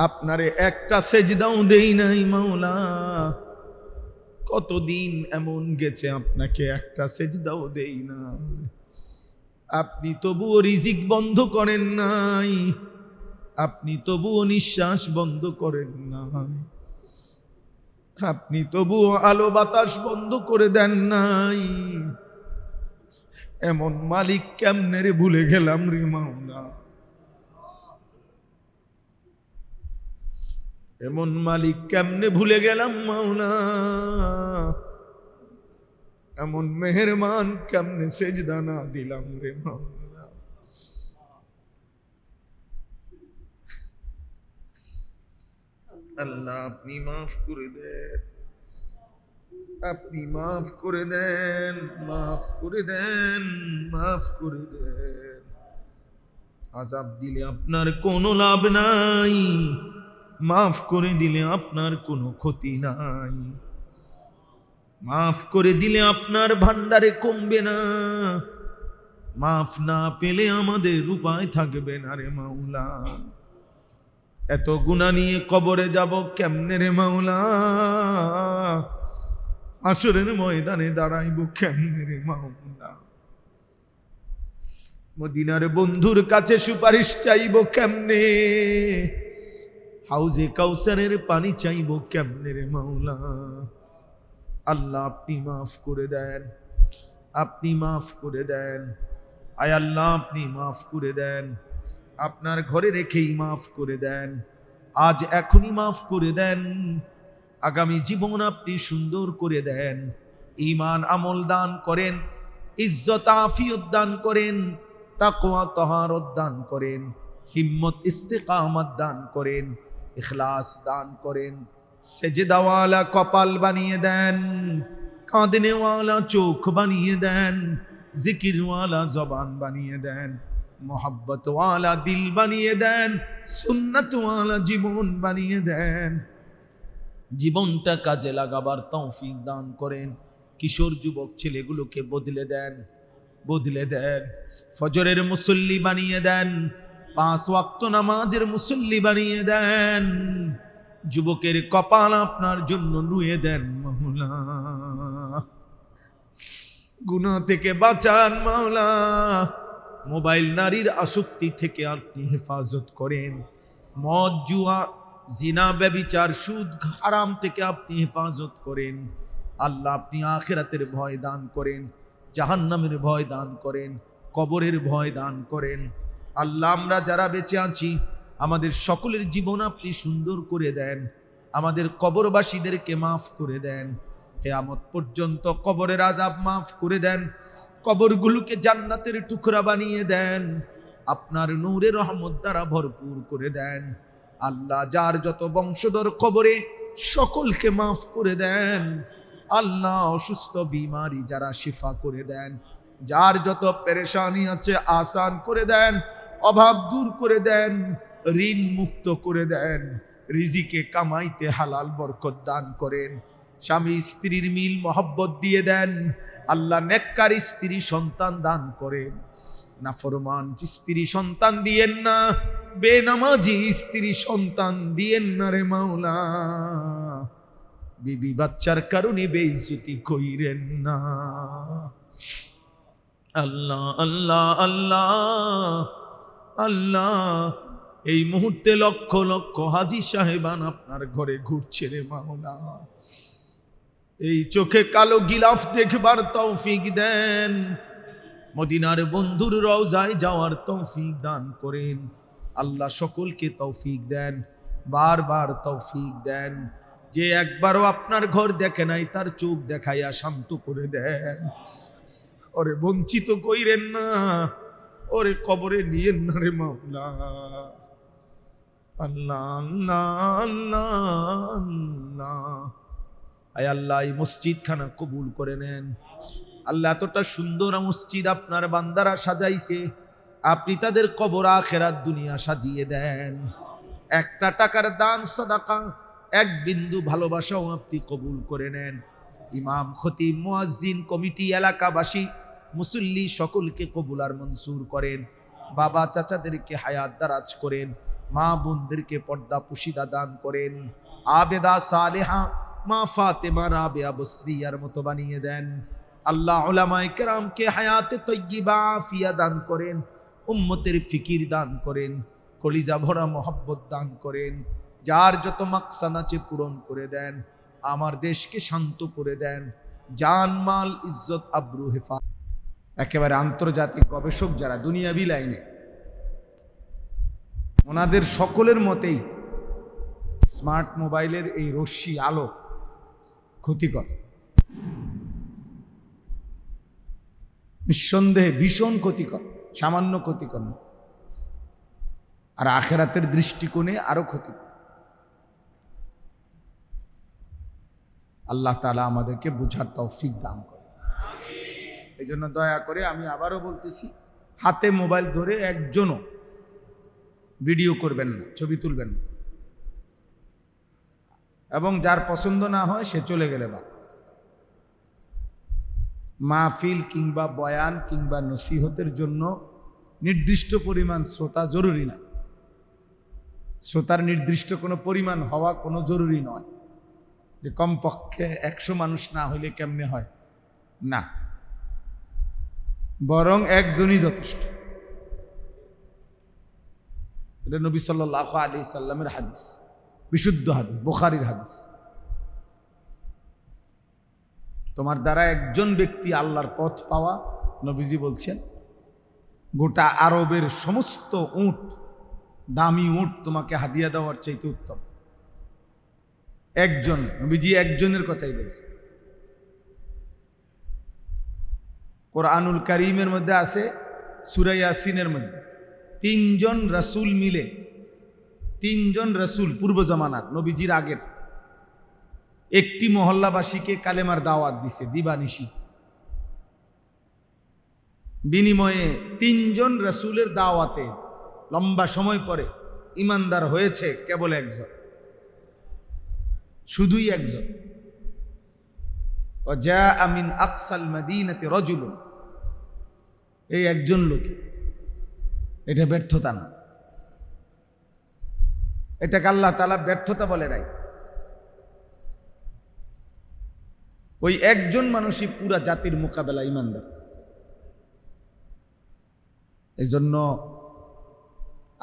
আপনারে একটা সেজদাও দেই নাই মাওলা। কতদিন এমন গেছে আপনাকে একটা সেজদাও দেই না। আপনি তবুও রিজিক বন্ধ করেন নাই, আপনি তবুও নিঃশ্বাস বন্ধ করেন নাই, আপনি তবুও আলো বাতাস বন্ধ করে দেন নাই। এমন মালিক কেমনে রে ভুলে গেলাম রে মাওলা, এমন মালিক কেমনে ভুলে গেলাম মাওলা, এমন মেহেরবান কেমনে সেজদা না দিলাম রে মাওলা। আল্লাহ আপনি মাফ করে দেন, আপনি মাফ করে দেন, মাফ করে দেন, মাফ করে দেন। আযাব দিলে আপনার কোনো লাভ নাই, মাফ করে দিলে আপনার কোনো ক্ষতি নাই, মাফ করে দিলে আপনার ভান্ডারে কমবে না, মাফ না পেলে আমাদের উপায় থাকবে না রে মাওলা। এত গুনাহ নিয়ে কবরে যাব কেমনে রে মাওলা, হাসরের ময়দানে দাঁড়াইব কেমনে রে মাওলা, মদিনার বন্ধুর কাছে সুপারিশ চাইব কেমনে, হাউজে কাউসারের পানি চাইব কেমনে রে মাওলা। আল্লাহ আপনি মাফ করে দেন, আপনি মাফ করে দেন, আয় আল্লাহ আপনি মাফ করে দেন, আপনার ঘরে রেখেই মাফ করে দেন, আজ এখনই মাফ করে দেন, আগামী জীবন আপনি সুন্দর করে দেন, ঈমান আমল দান করেন, ইজ্জত আফিয়ত দান করেন, তাকওয়া তাহারত দান করেন, হিম্মত ইস্তেকামত দান করেন, ইখলাস দান করেন, সেজদাওয়ালা কপাল বানিয়ে দেন, কাঁদনেওয়ালা চোখ বানিয়ে দেন, জিকিরওয়ালা জবান বানিয়ে দেন, মোহাব্বতওয়ালা দিল বানিয়ে দেন, সুন্নতওয়ালা জীবন বানিয়ে দেন, জীবনটা কাজে লাগাবার তৌফিক দান করেন, কিশোর যুবক ছেলেগুলোকে বদলে দেন, বদলে দেন, ফজরের মুসল্লি বানিয়ে দেন, 5 ওয়াক্ত নামাজের মুসল্লি বানিয়ে দেন, যুবকের কপাল আপনার জন্য নুয়ে দেন মাওলা, গুনাহ থেকে বাঁচান মাওলা, মোবাইল নারীর আসক্তি থেকে আপনি হেফাজত করেন, মদ জুয়া জিনা ব্যভিচার সুদ হারাম থেকে আপনি হেফাজত করেন, আল্লাহ আপনি আখিরাতের ভয় দান করেন, জাহান্নামের ভয় দান করেন, কবরের ভয় দান করেন। আল্লাহ আমরা যারা বেঁচে আছি আমাদের সকলের জীবন আপনি সুন্দর করে দেন, আমাদের কবরবাসীদেরকে মাফ করে দেন, কিয়ামত পর্যন্ত কবরের আযাব মাফ করে দেন, কবরগুলোকে জান্নাতের টুকরা বানিয়ে দেন, আপনার নূরের রহমত দ্বারা ভরপুর করে দেন। আল্লাহ যার যত বংশধর কবরে সকলকে মাফ করে দেন, আল্লাহ অসুস্থ বিমারি যারা শিফা করে দেন, যার যত পেরেশানি আছে আসান করে দেন, অভাব দূর করে দেন, ঋণ মুক্ত করে দেন, রিজিকে কামাইতে হালাল বরকত দান করেন, স্বামী স্ত্রীর মিল মহব্বত দিয়ে দেন, আল্লাহ নেককার স্ত্রী সন্তান দান করেন, নাফরমান স্ত্রী সন্তান দিয়েন না, বেনামাজি স্ত্রী সন্তান দিয়েন না রে মাওলা, বিবি বাচ্চার কারণে বেইজ্জতি কইরেন না। আল্লাহ আল্লাহ আল্লাহ আল্লাহ, এই মুহূর্তে লক্ষ লক্ষ হাজী সাহেবান আপনার ঘরে ঘুরছে রে মাওলা, এই চোখে কালো গিলাফ দেখবার তৌফিক দেন, মদিনার বন্ধুর রওজায় যাওয়ার তৌফিক দান করেন, আল্লাহ সকলকে তৌফিক দেন, বারবার তৌফিক দেন, যে একবারও আপনার ঘর দেখে নাই তার চোখ দেখাইয়া শান্ত করে দেন, ওরে বঞ্চিত কইরেন না, ওরে কবরে নিয়েন না রে মাওলা। আল্লাহ আল্লাহ আল্লাহ আল্লাহ, আয় আল্লাহ এই মসজিদ খানা কবুল করে নেন। আল্লাহ এতটা সুন্দর মসজিদ আপনার বান্দারা সাজাইছে, আপনি তাদের কবর আখিরাত দুনিয়া সাজিয়ে দেন। একটা টাকার দান সাদাকা, এক বিন্দু ভালোবাসাও আপনি কবুল করে নেন। ইমাম খতিব মুয়াজ্জিন কমিটি এলাকাবাসী মুসল্লি সকলকে কবুল আর মনসুর করেন, বাবা চাচাদেরকে হায়াত দারাজ করেন, মা বোনদেরকে পর্দা পুশিদা দান করেন, আবেদা সালেহা মা ফাতেমা রাবেয়া বসরিয়ার মতো বানিয়ে দেন। আল্লাহ উলামায়ে কেরামকে হায়াতে তয়্যিবা আফিয়া দান করেন, উম্মতের ফিকির দান করেন, কলিজা ভরা মহব্বত দান করেন, যার যত মাকসাদ আছে পূরণ করে দেন, আমার দেশকে শান্ত করে দেন, জান মাল ইজ্জত আবরু হেফাজত। একেবারে আন্তর্জাতিক গবেষক যারা দুনিয়াবি লাইনে, ওনাদের সকলের মতেই স্মার্ট মোবাইলের এই রশ্মি আলো ক্ষতিকর, নিঃসন্দেহে ভীষণ ক্ষতিকর, সামান্য ক্ষতিকর না, আর আখেরাতের দৃষ্টিকোণে আরো ক্ষতিকর। আল্লাহ তাআলা আমাদেরকে বুঝার তৌফিক দান করে। এই জন্য দয়া করে আমি আবারও বলতেছি, হাতে মোবাইল ধরে একজনও ভিডিও করবেন না, ছবি তুলবেন না, এবং যার পছন্দ না হয় সে চলে গেলে বা মাহফিল কিংবা বয়ান কিংবা নসিহতের জন্য নির্দিষ্ট পরিমাণ শ্রোতা জরুরি না, শ্রোতার নির্দিষ্ট কোনো পরিমাণ হওয়া কোনো জরুরি নয়, যে কমপক্ষে 100 মানুষ না হইলে কেমনে হয়, না, বরং একজনই যথেষ্ট। এটা নবী সাল্লাল্লাহু আলাইহি সাল্লামের হাদিস, বিশুদ্ধ হাদিস, বুখারীর হাদিস। তোমার দ্বারা একজন ব্যক্তি আল্লাহর পথ পাওয়া, নবীজি বলছেন, গোটা আরবের সমস্ত উট, দামি উট তোমাকে হাদিয়া দেওয়ার চাইতে উত্তম। একজন, নবীজি একজনের কথাই বলছেন। কোরআনুল কারীমের মধ্যে আছে, সূরা ইয়াসিনের মধ্যে 3 জন রাসূল মিলে, 3 জন রাসূল পূর্ব জামানার, নবীজির আগের, একটি মহল্লাবাসীকে কালেমার দাওয়াত দিছে দিবানিশি। বিনিময়ে 3 জন রাসূলের দাওয়াতে লম্বা সময় পরে ইমানদার হয়েছে কেবল একজন, শুধুই একজন। ওয়াজা মিন আকসাল মাদিনাতি রাজুলুন, এই একজন লোক, এটা ব্যর্থতা না, এটাকে আল্লাহ তাআলা ব্যর্থতা বলে নাই। ওই একজন মানুষই পুরা জাতির মোকাবেলা ইমানদার। এই জন্য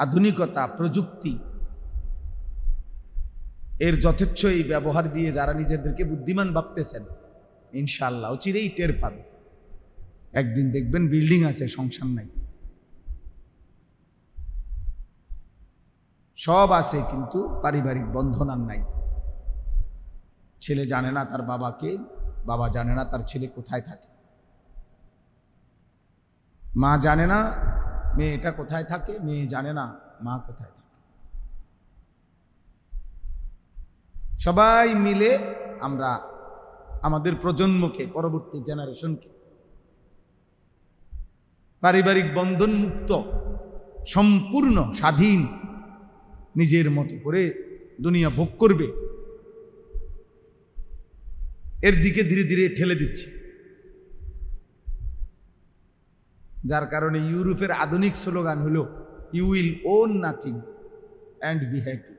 আধুনিকতা, প্রযুক্তি এর যথেচ্ছ এই ব্যবহার দিয়ে যারা নিজেদেরকে বুদ্ধিমান ভাবতেছেন, ইনশাআল্লাহ অচিরেই টের পাবে। একদিন দেখবেন বিল্ডিং আছে, সংসার নাই, সব আছে কিন্তু পারিবারিক বন্ধন আর নাই। ছেলে জানে না তার বাবাকে, বাবা জানে না তার ছেলে কোথায় থাকে, মা জানে না মেয়েটা কোথায় থাকে, মেয়ে জানে না মা কোথায় থাকে। সবাই মিলে আমরা আমাদের প্রজন্মকে, পরবর্তী জেনারেশনকে পারিবারিক বন্ধন মুক্ত, সম্পূর্ণ স্বাধীন, নিজের মতো করে দুনিয়া ভোগ করবে, এর দিকে ধীরে ধীরে ঠেলে দিচ্ছে। যার কারণে ইউরোপের আধুনিক স্লোগান হলো you will own nothing and be happy.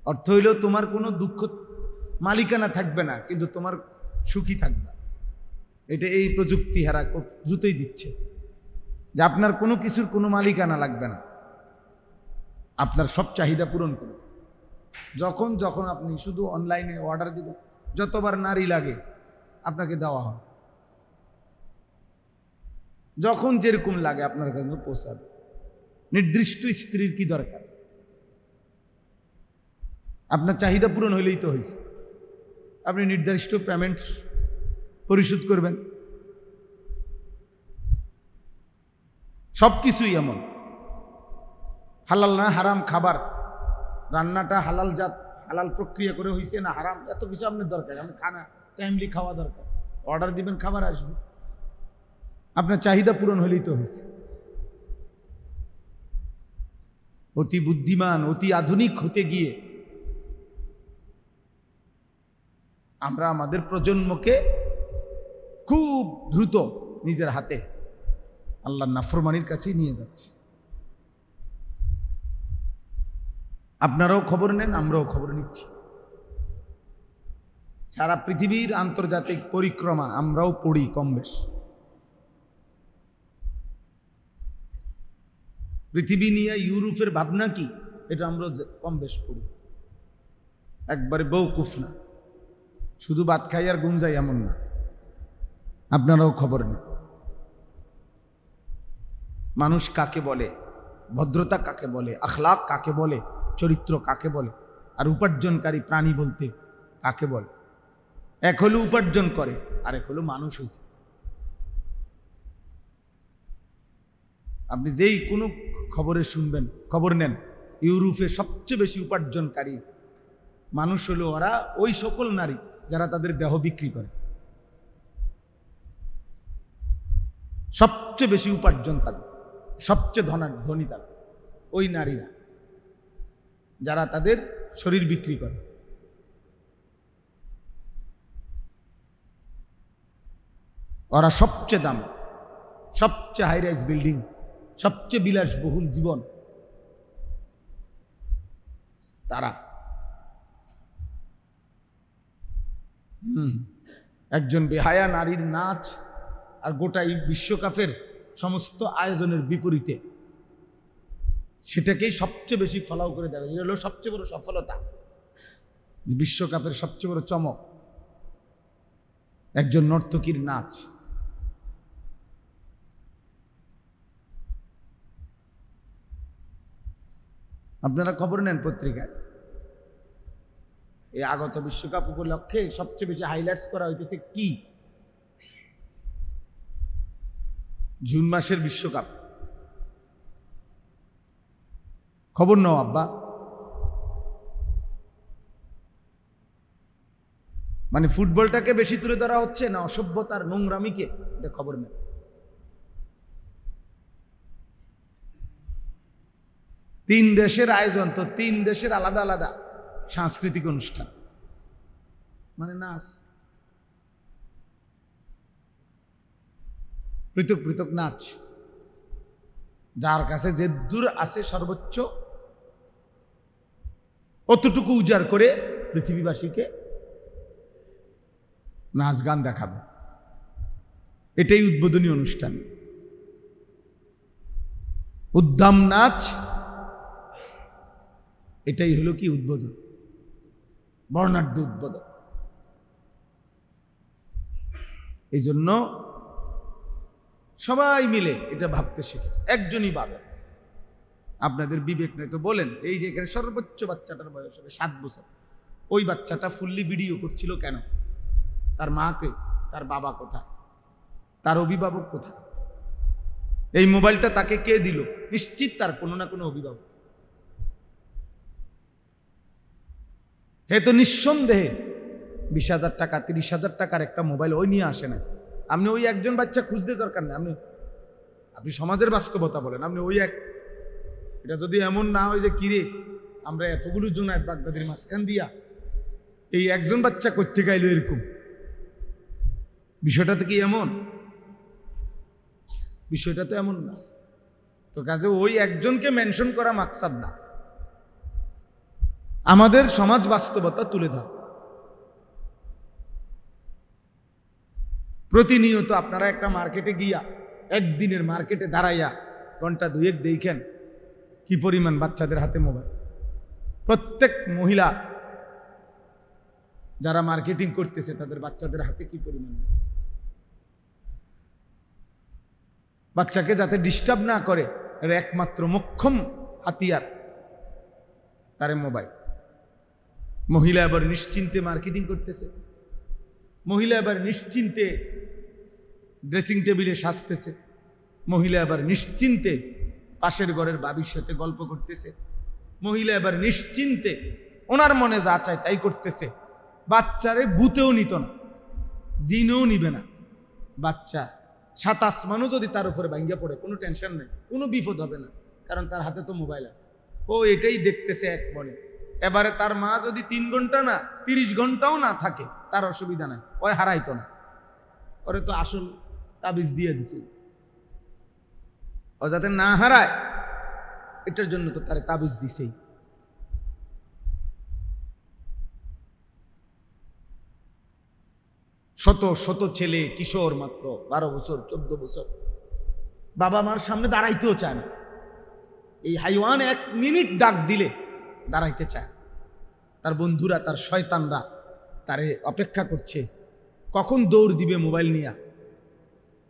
অর্থ হইল তোমার কোনো দুঃখ মালিকানা থাকবে না, কিন্তু তোমার সুখী থাকবে। এটা এই প্রযুক্তি হারা দ্রুতই দিচ্ছে, যে আপনার কোনো কিছুর কোনো মালিকানা লাগবে না, আপনার সব চাহিদা পূরণ করবে। যখন যখন আপনি শুধু অনলাইনে অর্ডার দিবেন, যতবার নারী লাগে আপনাকে দেওয়া হয়, যখন যেরকম লাগে আপনার কাছে পৌঁছাবে। নির্দিষ্ট স্ত্রীর কি দরকার? আপনার চাহিদা পূরণ হইলেই তো হয়েছে। আপনি নির্দিষ্ট পেমেন্ট পরিশোধ করবেন। সব কিছুই এমন, হালাল না হারাম খাবার, রান্নাটা হালাল জাত, হালাল প্রক্রিয়া করে হয়েছে না হারাম, এত কিছু আপনার দরকার। আপনি খানা টাইমলি খাওয়া দরকার, অর্ডার দিবেন, খাবার আসবে, আপনার চাহিদা পূরণ হলেই তো হয়েছে। অতি বুদ্ধিমান, অতি আধুনিক হতে গিয়ে আমরা আমাদের প্রজন্মকে খুব দ্রুত নিজের হাতে আল্লাহর নাফরমানির কাছেই নিয়ে যাচ্ছে। আপনারাও খবর নেন, আমরাও খবর নিচ্ছি। সারা পৃথিবীর আন্তর্জাতিক পরিক্রমা আমরাও পড়ি কম বেশ। পৃথিবী নিয়ে ইউরোপের ভাবনা কি এটা আমরা কম বেশ পড়ি, একবারে বেওকুফ না, শুধু ভাত খাই আর ঘুম যাই এমন না। আপনারাও খবর নেন মানুষ কাকে বলে, ভদ্রতা কাকে বলে, আখলাক কাকে বলে, চরিত্র কাকে বলে, আর উপার্জনকারী প্রাণী বলতে কাকে বলে। এক হলো উপার্জন করে, আর এক হলো মানুষ হয়েছে। আপনি যেই কোনো খবরে শুনবেন, খবর নেন, ইউরোপে সবচেয়ে বেশি উপার্জনকারী মানুষ হলো ওরা ওই সকল নারী যারা তাদের দেহ বিক্রি করে। সবচেয়ে বেশি উপার্জন তাদের, সবচেয়ে ধনী তারা ওই নারীরা যারা তাদের শরীর বিক্রি করে। ওরা সবচেয়ে দাম, সবচেয়ে হাই রাইজ বিল্ডিং, সবচেয়ে বিলাসবহুল জীবন তারা। একজন বেহায়া নারীর নাচ আর গোটাই বিশ্বকাপের সমস্ত আয়োজনের বিপরীতে সেটাকেই সবচেয়ে বেশি ফলো করে দেয়। এটা হলো সবচেয়ে বড় সফলতা, বিশ্বকাপের সবচেয়ে বড় চমক একজন নর্তকীর নাচ। আপনারা খবর নেন পত্রিকায়, এই আগত বিশ্বকাপ উপলক্ষে সবচেয়ে বেশি হাইলাইটস করা হইতেছে কি? জুন মাসের বিশ্বকাপ। খবর নাও আব্বা। মানে ফুটবলটাকে বেশি তুলে ধরা হচ্ছে না অসভ্যতার নোংরামিকে? এটা খবর নেই। তিন দেশের আয়োজন, তো তিন দেশের আলাদা আলাদা সাংস্কৃতিক অনুষ্ঠান, মানে নাচ, পৃথক পৃথক নাচ। যার কাছে যে দূর আছে সর্বোচ্চ অতটুকু উজাড় করে পৃথিবীবাসীকে নাচ গান দেখাবে। এটাই উদ্বোধনী অনুষ্ঠান। উদ্দাম নাচ, এটাই হলো কি উদ্বোধন, বর্ণাঢ্য উদ্বোধন। এই জন্য সবাই মিলে এটা ভাবতে শেখে। একজনই ভাবে, আপনাদের বিবেক নেই তো বলেন। এই যে এখানে সর্বোচ্চ বাচ্চাটার বয়স হবে 7 বছর, ওই বাচ্চাটা ফুললি ভিডিও করছিল কেন? তার মাকে, তার বাবা কোথায়, তার অভিভাবক কোথায়? এই মোবাইলটা তাকে কে দিল? নিশ্চিত তার কোনো না কোনো অভিভাবক। হে তো নিঃসন্দেহে 20,000 টাকা 30,000 টাকার একটা মোবাইল ওই নিয়ে আসে না। আপনি ওই একজন বাচ্চা খুঁজতে দরকার নেই। আপনি সমাজের বাস্তবতা বলেন। আপনি ওই এক, এটা যদি এমন না হয় যে কিরে আমরা এতগুলো জুনায়েদ বাগদাদির মাঝখান দিয়া এই একজন বাচ্চা করতে গাইল, এরকম বিষয়টা তো কি এমন? বিষয়টা তো এমন না। তো কাজে ওই একজনকে মেনশন করা মাকসাদ না, আমাদের সমাজ বাস্তবতা তুলে ধর। প্রতিনিয়ত আপনারা একটা মার্কেটে গিয়া, একদিনের মার্কেটে দাঁড়াইয়া ঘন্টা 2-1 দেখেন কি পরিমাণ বাচ্চাদের হাতে মোবাইল। প্রত্যেক মহিলা যারা মার্কেটিং করতেছে তাদের বাচ্চাদের হাতে কি পরিমাণ। বাচ্চাকে যাতে ডিস্টার্ব না করে এর একমাত্র মোক্ষম হাতিয়ার তার মোবাইল। মহিলা এবার নিশ্চিন্তে মার্কেটিং করতেছে, মহিলা এবার নিশ্চিন্তে ড্রেসিং টেবিলে সাজতেছে, মহিলা এবার নিশ্চিন্তে পাশের ঘরের বাবির সাথে গল্প করতেছে, মহিলা এবার নিশ্চিন্তে ওনার মনে যা চায় তাই করতেছে। বাচ্চারে বুতেও নিত না, জিনেও নিবে না। বাচ্চা 7 আসমানও যদি তার উপরে ভাঙ্গা পড়ে কোনো টেনশন নেই, কোনো বিপদ হবে না, কারণ তার হাতে তো মোবাইল আছে। ও এটাই দেখতেছে এক মনে। এবারে তার মা যদি 3 ঘন্টা না 30 ঘন্টাও না থাকে তার অসুবিধা নাই, ওই হারাইতো না। ওরে তো আসল তাবিজ দিয়ে দিছে, ও যাতে না হারায় এটার জন্য তো তারে তাবিজ দিছেই। শত শত ছেলে কিশোর মাত্র 12 বছর 14 বছর, বাবা মার সামনে দাঁড়াইতেও চায় না। এই হাইওয়ান 1 মিনিট ডাক দিলে দাঁড়াইতে চায়। তার বন্ধুরা, তার শয়তানরা তারে অপেক্ষা করছে, কখন দৌড় দিবে মোবাইল নিয়ে।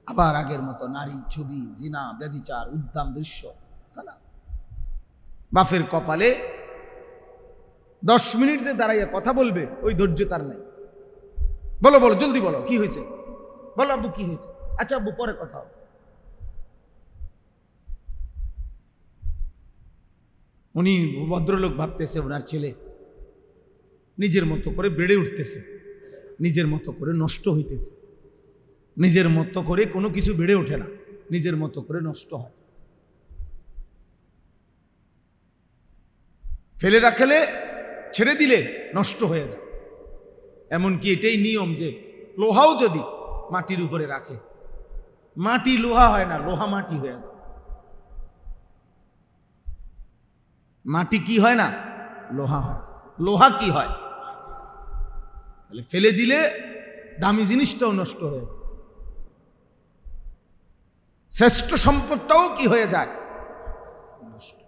আবার আগের মতো নারী, ছবি, জিনা, ব্যভিচার, উদ্দাম দৃশ্য। বাপের কপালে 10 মিনিট যে দাঁড়াইয়া কথা বলবে ওই ধৈর্য তার নাই। বলো বলো, জলদি বলো, কি হয়েছে? বলো আব্বু, কি হয়েছে? আচ্ছা আব্বু, পরে কথা হবে। উনি ভদ্রলোক ভাবতেছে ওনার ছেলে নিজের মতো করে বেড়ে উঠতেছে, নিজের মতো করে নষ্ট হইতেছে। নিজের মতো করে কোনো কিছু বেড়ে ওঠে না, নিজের মতো করে নষ্ট হয়। ফেলে রাখলে, ছেড়ে দিলে নষ্ট হয়ে যায়। এমনকি এটাই নিয়ম যে লোহাও যদি মাটির উপরে রাখে, মাটি লোহা হয় না, লোহা মাটি হয়ে যায়। মাটি কি হয় না, লোহা হয়। লোহা কি হয়? ফেলে দিলে দামি জিনিসটাও নষ্ট হয়ে যায়, শ্রেষ্ঠ সম্পদটাও কি হয়ে যায়, নষ্ট,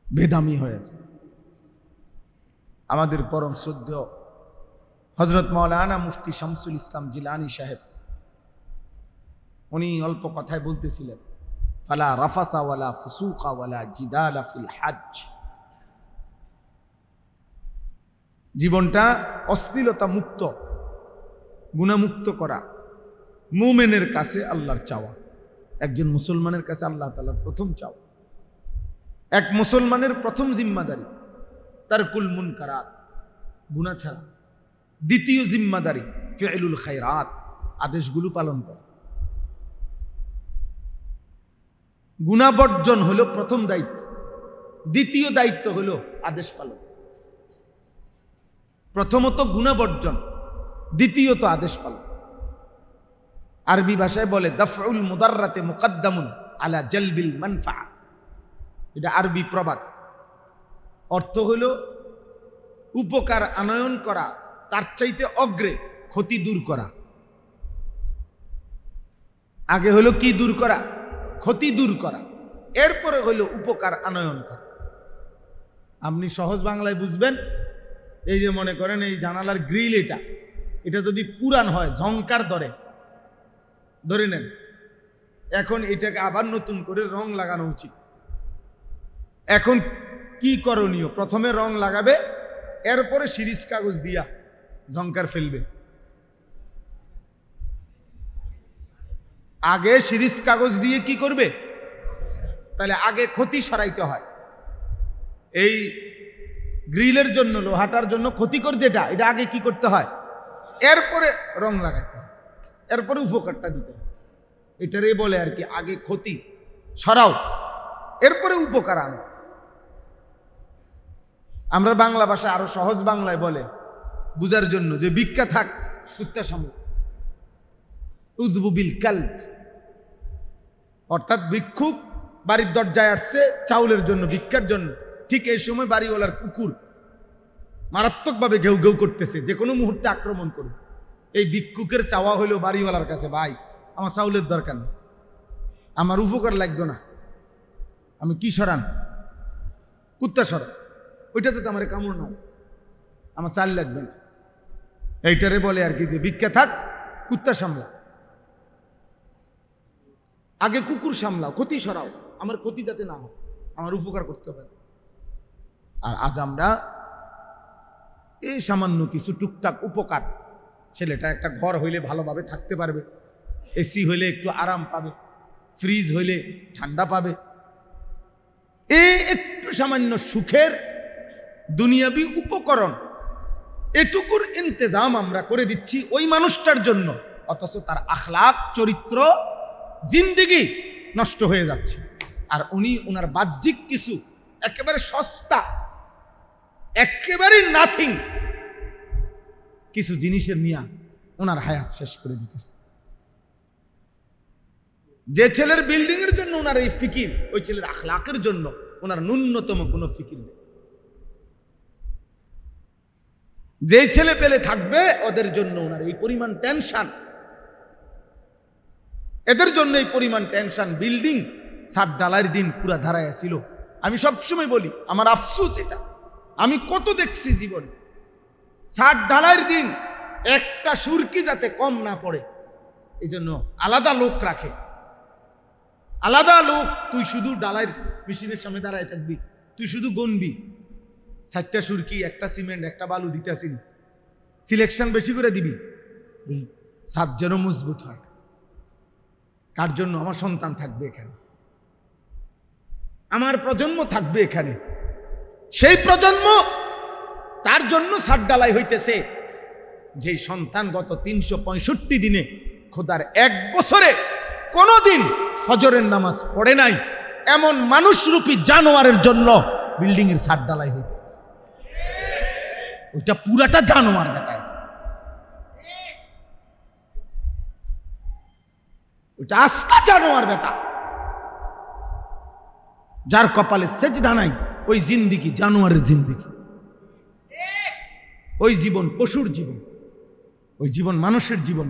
বেদামি হয়ে যায়। আমাদের পরম শ্রদ্ধেয় হযরত মাওলানা মুফতি শামসুল ইসলাম জিলানী সাহেব, উনি অল্প কথায় বলতেছিলেন, ফালা রাফাসা ওয়ালা ফুসুকা ওয়ালা জিদালা ফিল হজ। জীবনটা অশ্লীলতা মুক্ত, গুনাহমুক্ত করা মুমিনের কাছে আল্লাহর চাওয়া, একজন মুসলমানের কাছে আল্লাহ তাআলার প্রথম চাওয়া। এক মুসলমানের প্রথম জিম্মাদারি তারকুল মুনকারাত, গুনাহ ছাড়া। দ্বিতীয় জিম্মাদারি ফি'লুল খায়রাত, আদেশগুলো পালন করা। গুনাহ বর্জন হলো প্রথম দায়িত্ব, দ্বিতীয় দায়িত্ব হলো আদেশ পালন। প্রথমত গুনাহ বর্জন, দ্বিতীয়ত আদেশ পালন। আরবি ভাষায় বলে দাফউল মুদাররাতে মুকদ্দামুন আলা জালবিল মানফা। এটা আরবি প্রবাদ। অর্থ হলো উপকার আনয়ন করা তার চাইতে অগ্রে ক্ষতি দূর করা। আগে হলো কি দূর করা? ক্ষতি দূর করা, এরপরে হলো উপকার আনয়ন করা। আপনি সহজ বাংলায় বুঝবেন, এই যে মনে করেন এই জানালার গ্রিল, এটা যদি পুরান হয়, ঝংকার ধরে নেন, এখন এটাকে আবার নতুন করে রং লাগানো উচিত। এখন কি করণীয়? প্রথমে রং লাগাবে, এরপরে সিরিজ কাগজ দিয়া ঝংকার ফেলবে। আগে সিরিজ কাগজ দিয়ে কি করবে? তাহলে আগে ক্ষতি সরাইতে হয়। এই গ্রিলের জন্য, লোহাটার জন্য ক্ষতিকর যেটা, এটা আগে কি করতে হয়? এরপরে রং লাগাইতে হয়, এরপরে উপকারটা দিতে হয়। এটারই বলে আর কি, আগে ক্ষতি সরাও, এরপরে উপকার আনো। আমরা বাংলা ভাষা আরো সহজ বাংলায় বলে বুঝার জন্য যে ভিক্ষা থাক কুত্তা সামলা, উযবু বিল কালব। অর্থাৎ ভিক্ষুক বাড়ির দরজায় আসছে চাউলের জন্য, ভিক্ষার জন্য। ঠিক এই সময় বাড়িওয়ালার কুকুর মারাত্মকভাবে ঘেউ ঘেউ করতেছে, যে কোনো মুহূর্তে আক্রমণ করবে। এই ভিক্ষুকের চাওয়া হলো বাড়িওয়ালার কাছে, ভাই আমার চাউলের দরকার নেই, আমার উপকার লাগতো না, আমি কি সরান? কুত্তা সরান, ওইটাতে তো আমার কামড় নাও, আমার চাল লাগবে না। এইটারে বলে আর কি যে ভিক্ষা থাক কুত্তা সামলা। আগে কুকুর সামলাও, ক্ষতি সরাও, আমার ক্ষতি যাতে না হয়, আমার উপকার করতে হবে। আর আজ আমরা এই সামান্য কিছু টুকটাক উপকার, ছেলেটা একটা ঘর হইলে ভালোভাবে থাকতে পারবে, এসি হইলে একটু আরাম পাবে, ফ্রিজ হইলে ঠান্ডা পাবে, এই একটু সামান্য সুখের দুনিয়াবি উপকরণ, এটুকুর ইন্তজাম আমরা করে দিচ্ছি ওই মানুষটার জন্য, অথচ তার আখলাক, চরিত্র, জিন্দেগি নষ্ট হয়ে যাচ্ছে। আর উনি ওনার বাহ্যিক কিছু একেবারে সস্তা, একেবারে নাথিং কিছু জিনিসের নিয়ে ওনার হায়াত শেষ করে দিতেছে। যে ছেলের বিল্ডিং এর জন্য ওনার এই ফিকির, ওই ছেলের আখলাকের জন্য ওনার ন্যূনতম কোনো ফিকির নেই। যেই ছেলে পেলে থাকবে ওদের জন্য ওনার এই পরিমাণ টেনশন, এদের জন্য এই পরিমাণ টেনশন। বিল্ডিং ছাদ ঢালাইয়ের দিন পুরা ধারায় ছিল। আমি সবসময় বলি, আমার আফসোস এটা, আমি কত দেখছি জীবনে, ছাদ ঢালাইয়ের দিন একটা সুরকি যাতে কম না পড়ে এই জন্য আলাদা লোক রাখে, আলাদা লোক। তুই শুধু ডালাইয়ের মেশিনের সামনে দাঁড়ায় থাকবি, তুই শুধু গনবি 60টা সুরকি, একটা সিমেন্ট, একটা বালু দিতেছিস, সিলেকশন বেশি করে দিবি, ছাদ যেন মজবুত হয়। কার জন্য? আমার সন্তান থাকবে এখানে, আমার প্রজন্ম থাকবে এখানে, সেই প্রজন্ম, তার জন্য ছাদ ঢালাই হইতেছে। যে সন্তান গত 365 দিনে খোদার 1 বছরে কোনোদিন ফজরের নামাজ পড়ে নাই, এমন মানুষরূপী জানোয়ারের জন্য বিল্ডিং এর ছাদ ঢালাই হইতেছে। ওইটা পুরাটা জানোয়ার বেটায়, ওইটা আস্তা জানোয়ার বেটা। যার কপালে সেজদা নাই ওই জিন্দিগি জানোয়ারের জিন্দিগি, ওই জীবন পশুর জীবন, ওই জীবন মানুষের জীবন।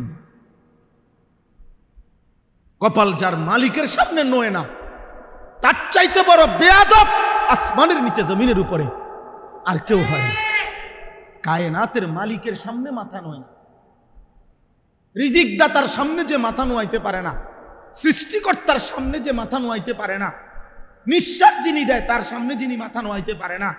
কপাল যার মালিকের সামনে নয় না, তার চাইতে বড় বেয়াদব আসমানের নিচে জমিনের উপরে আর কেউ হয় না। কায়নাতের মালিকের সামনে মাথা নয় না, রিজিক দাতার সামনে যে মাথা নোয়াইতে পারে না, সৃষ্টিকর্তার সামনে যে মাথা নোয়াইতে পারে না, নিঃশ্বাস যিনি দেয় তার সামনে যিনি মাথা নোয়াইতে পারে না,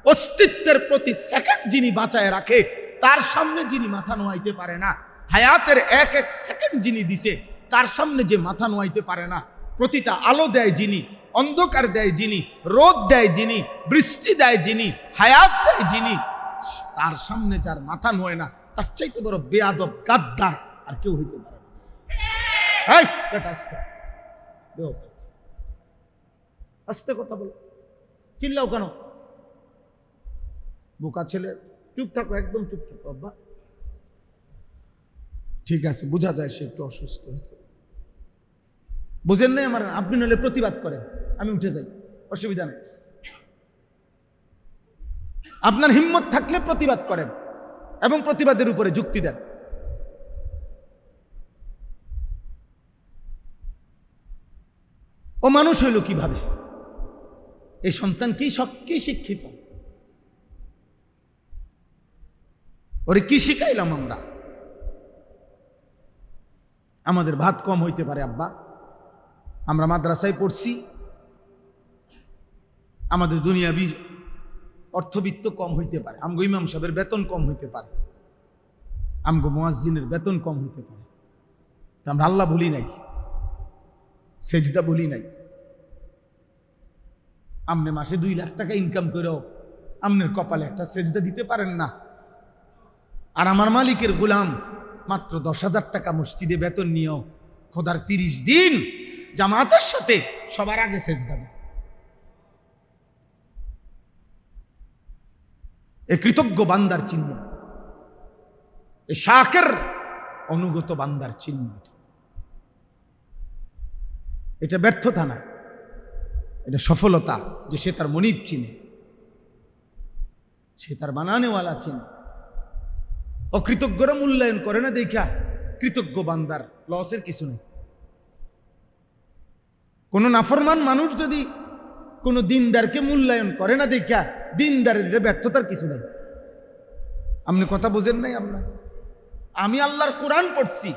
অস্তিত্বের প্রতি সেকেন্ড যিনি বাঁচায় রাখে তার সামনে যিনি মাথা নোয়াইতে পারে না, হায়াতের এক এক সেকেন্ড যিনি দিছে তার সামনে যে মাথা নোয়াইতে পারে না, প্রতিটা আলো দেয় যিনি, অন্ধকার দেয় যিনি, রোদ দেয় যিনি, বৃষ্টি দেয় যিনি, হায়াত দেয় যিনি, তার সামনে যার মাথা নোয় না, তার চাইতে বড় বেয়াদব গাদ্দার আর কেউ হইতে পারে না। আস্তে কথা বলো, চিল্লাও কেন? বোকা ছেলে, চুপ থাকো, একদম চুপ থাকো। আব্বা ঠিক আছে, বোঝা যায় সে একটু অসুস্থ, বুঝেন নাই আমার? আপনি নইলে প্রতিবাদ করেন, আমি উঠে যাই, অসুবিধা নেই। আপনার হিম্মত থাকলে প্রতিবাদ করেন এবং প্রতিবাদের উপরে যুক্তি দেন। ও মানুষ হইল কিভাবে? এই সন্তান কি শিক্ষিত? ওরে কি শিখাইলাম আমরা? আমাদের ভাত কম হইতে পারে আব্বা, আমরা মাদ্রাসায় পড়ছি, আমাদের দুনিয়াবি অর্থবিত্ত কম হইতে পারে, আমগো ইমাম সাহেবের বেতন কম হইতে পারে, আমগো মুয়াজ্জিনের বেতন কম হইতে পারে, আমরা আল্লাহ বলি নাই, সেজদা বলি নাই। আমনে মাসে 2 লাখ টাকা ইনকাম করেও আমনের কপালে একটা সেজদা দিতে পারেন না, আর আমার মালিকের গোলাম মাত্র 10,000 টাকা মসজিদে বেতন নিয়েও খোদার 30 দিন জামাতের সাথে সবার আগে সেজদা দেয়। এ কৃতজ্ঞ বান্দার চিহ্ন, এ শাকের অনুগত বান্দার চিহ্ন। এটা ব্যর্থতা না, এটা সফলতা, যে সে তার মনিব চিনে, সে তার বানানেওয়ালা চিনে। অকৃতজ্ঞরা মূল্যায়ন করে না দেখা কৃতজ্ঞ বান্দার লসের কিছু নেই। কোন নাফরমান মানুষ যদি কোন দিনদারকে মূল্যায়ন করে না দেখা দিনদারের ব্যর্থতার কিছু নেই। আপনি কথা বোঝেন নাই? আপনার আমি আল্লাহর কোরআন পড়ছি,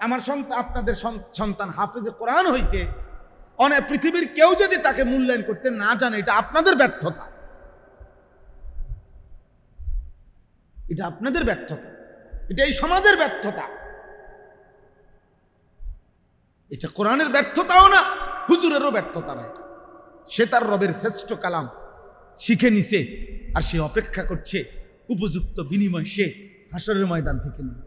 আমার সন্তান, আপনাদের সন্তান হাফেজে কোরআন হয়েছে, অনেক পৃথিবীর কেউ যদি তাকে মূল্যায়ন করতে না জানে, এটা আপনাদের ব্যর্থতা, এটা আপনাদের ব্যর্থতা, এটা এই সমাজের ব্যর্থতা। এটা কোরআনের ব্যর্থতাও না, হুজুরেরও ব্যর্থতা না। এটা সে তার রবের শ্রেষ্ঠ কালাম শিখে নিছে, আর সে অপেক্ষা করছে উপযুক্ত বিনিময় সে হাসরের ময়দান থেকে নিয়ে।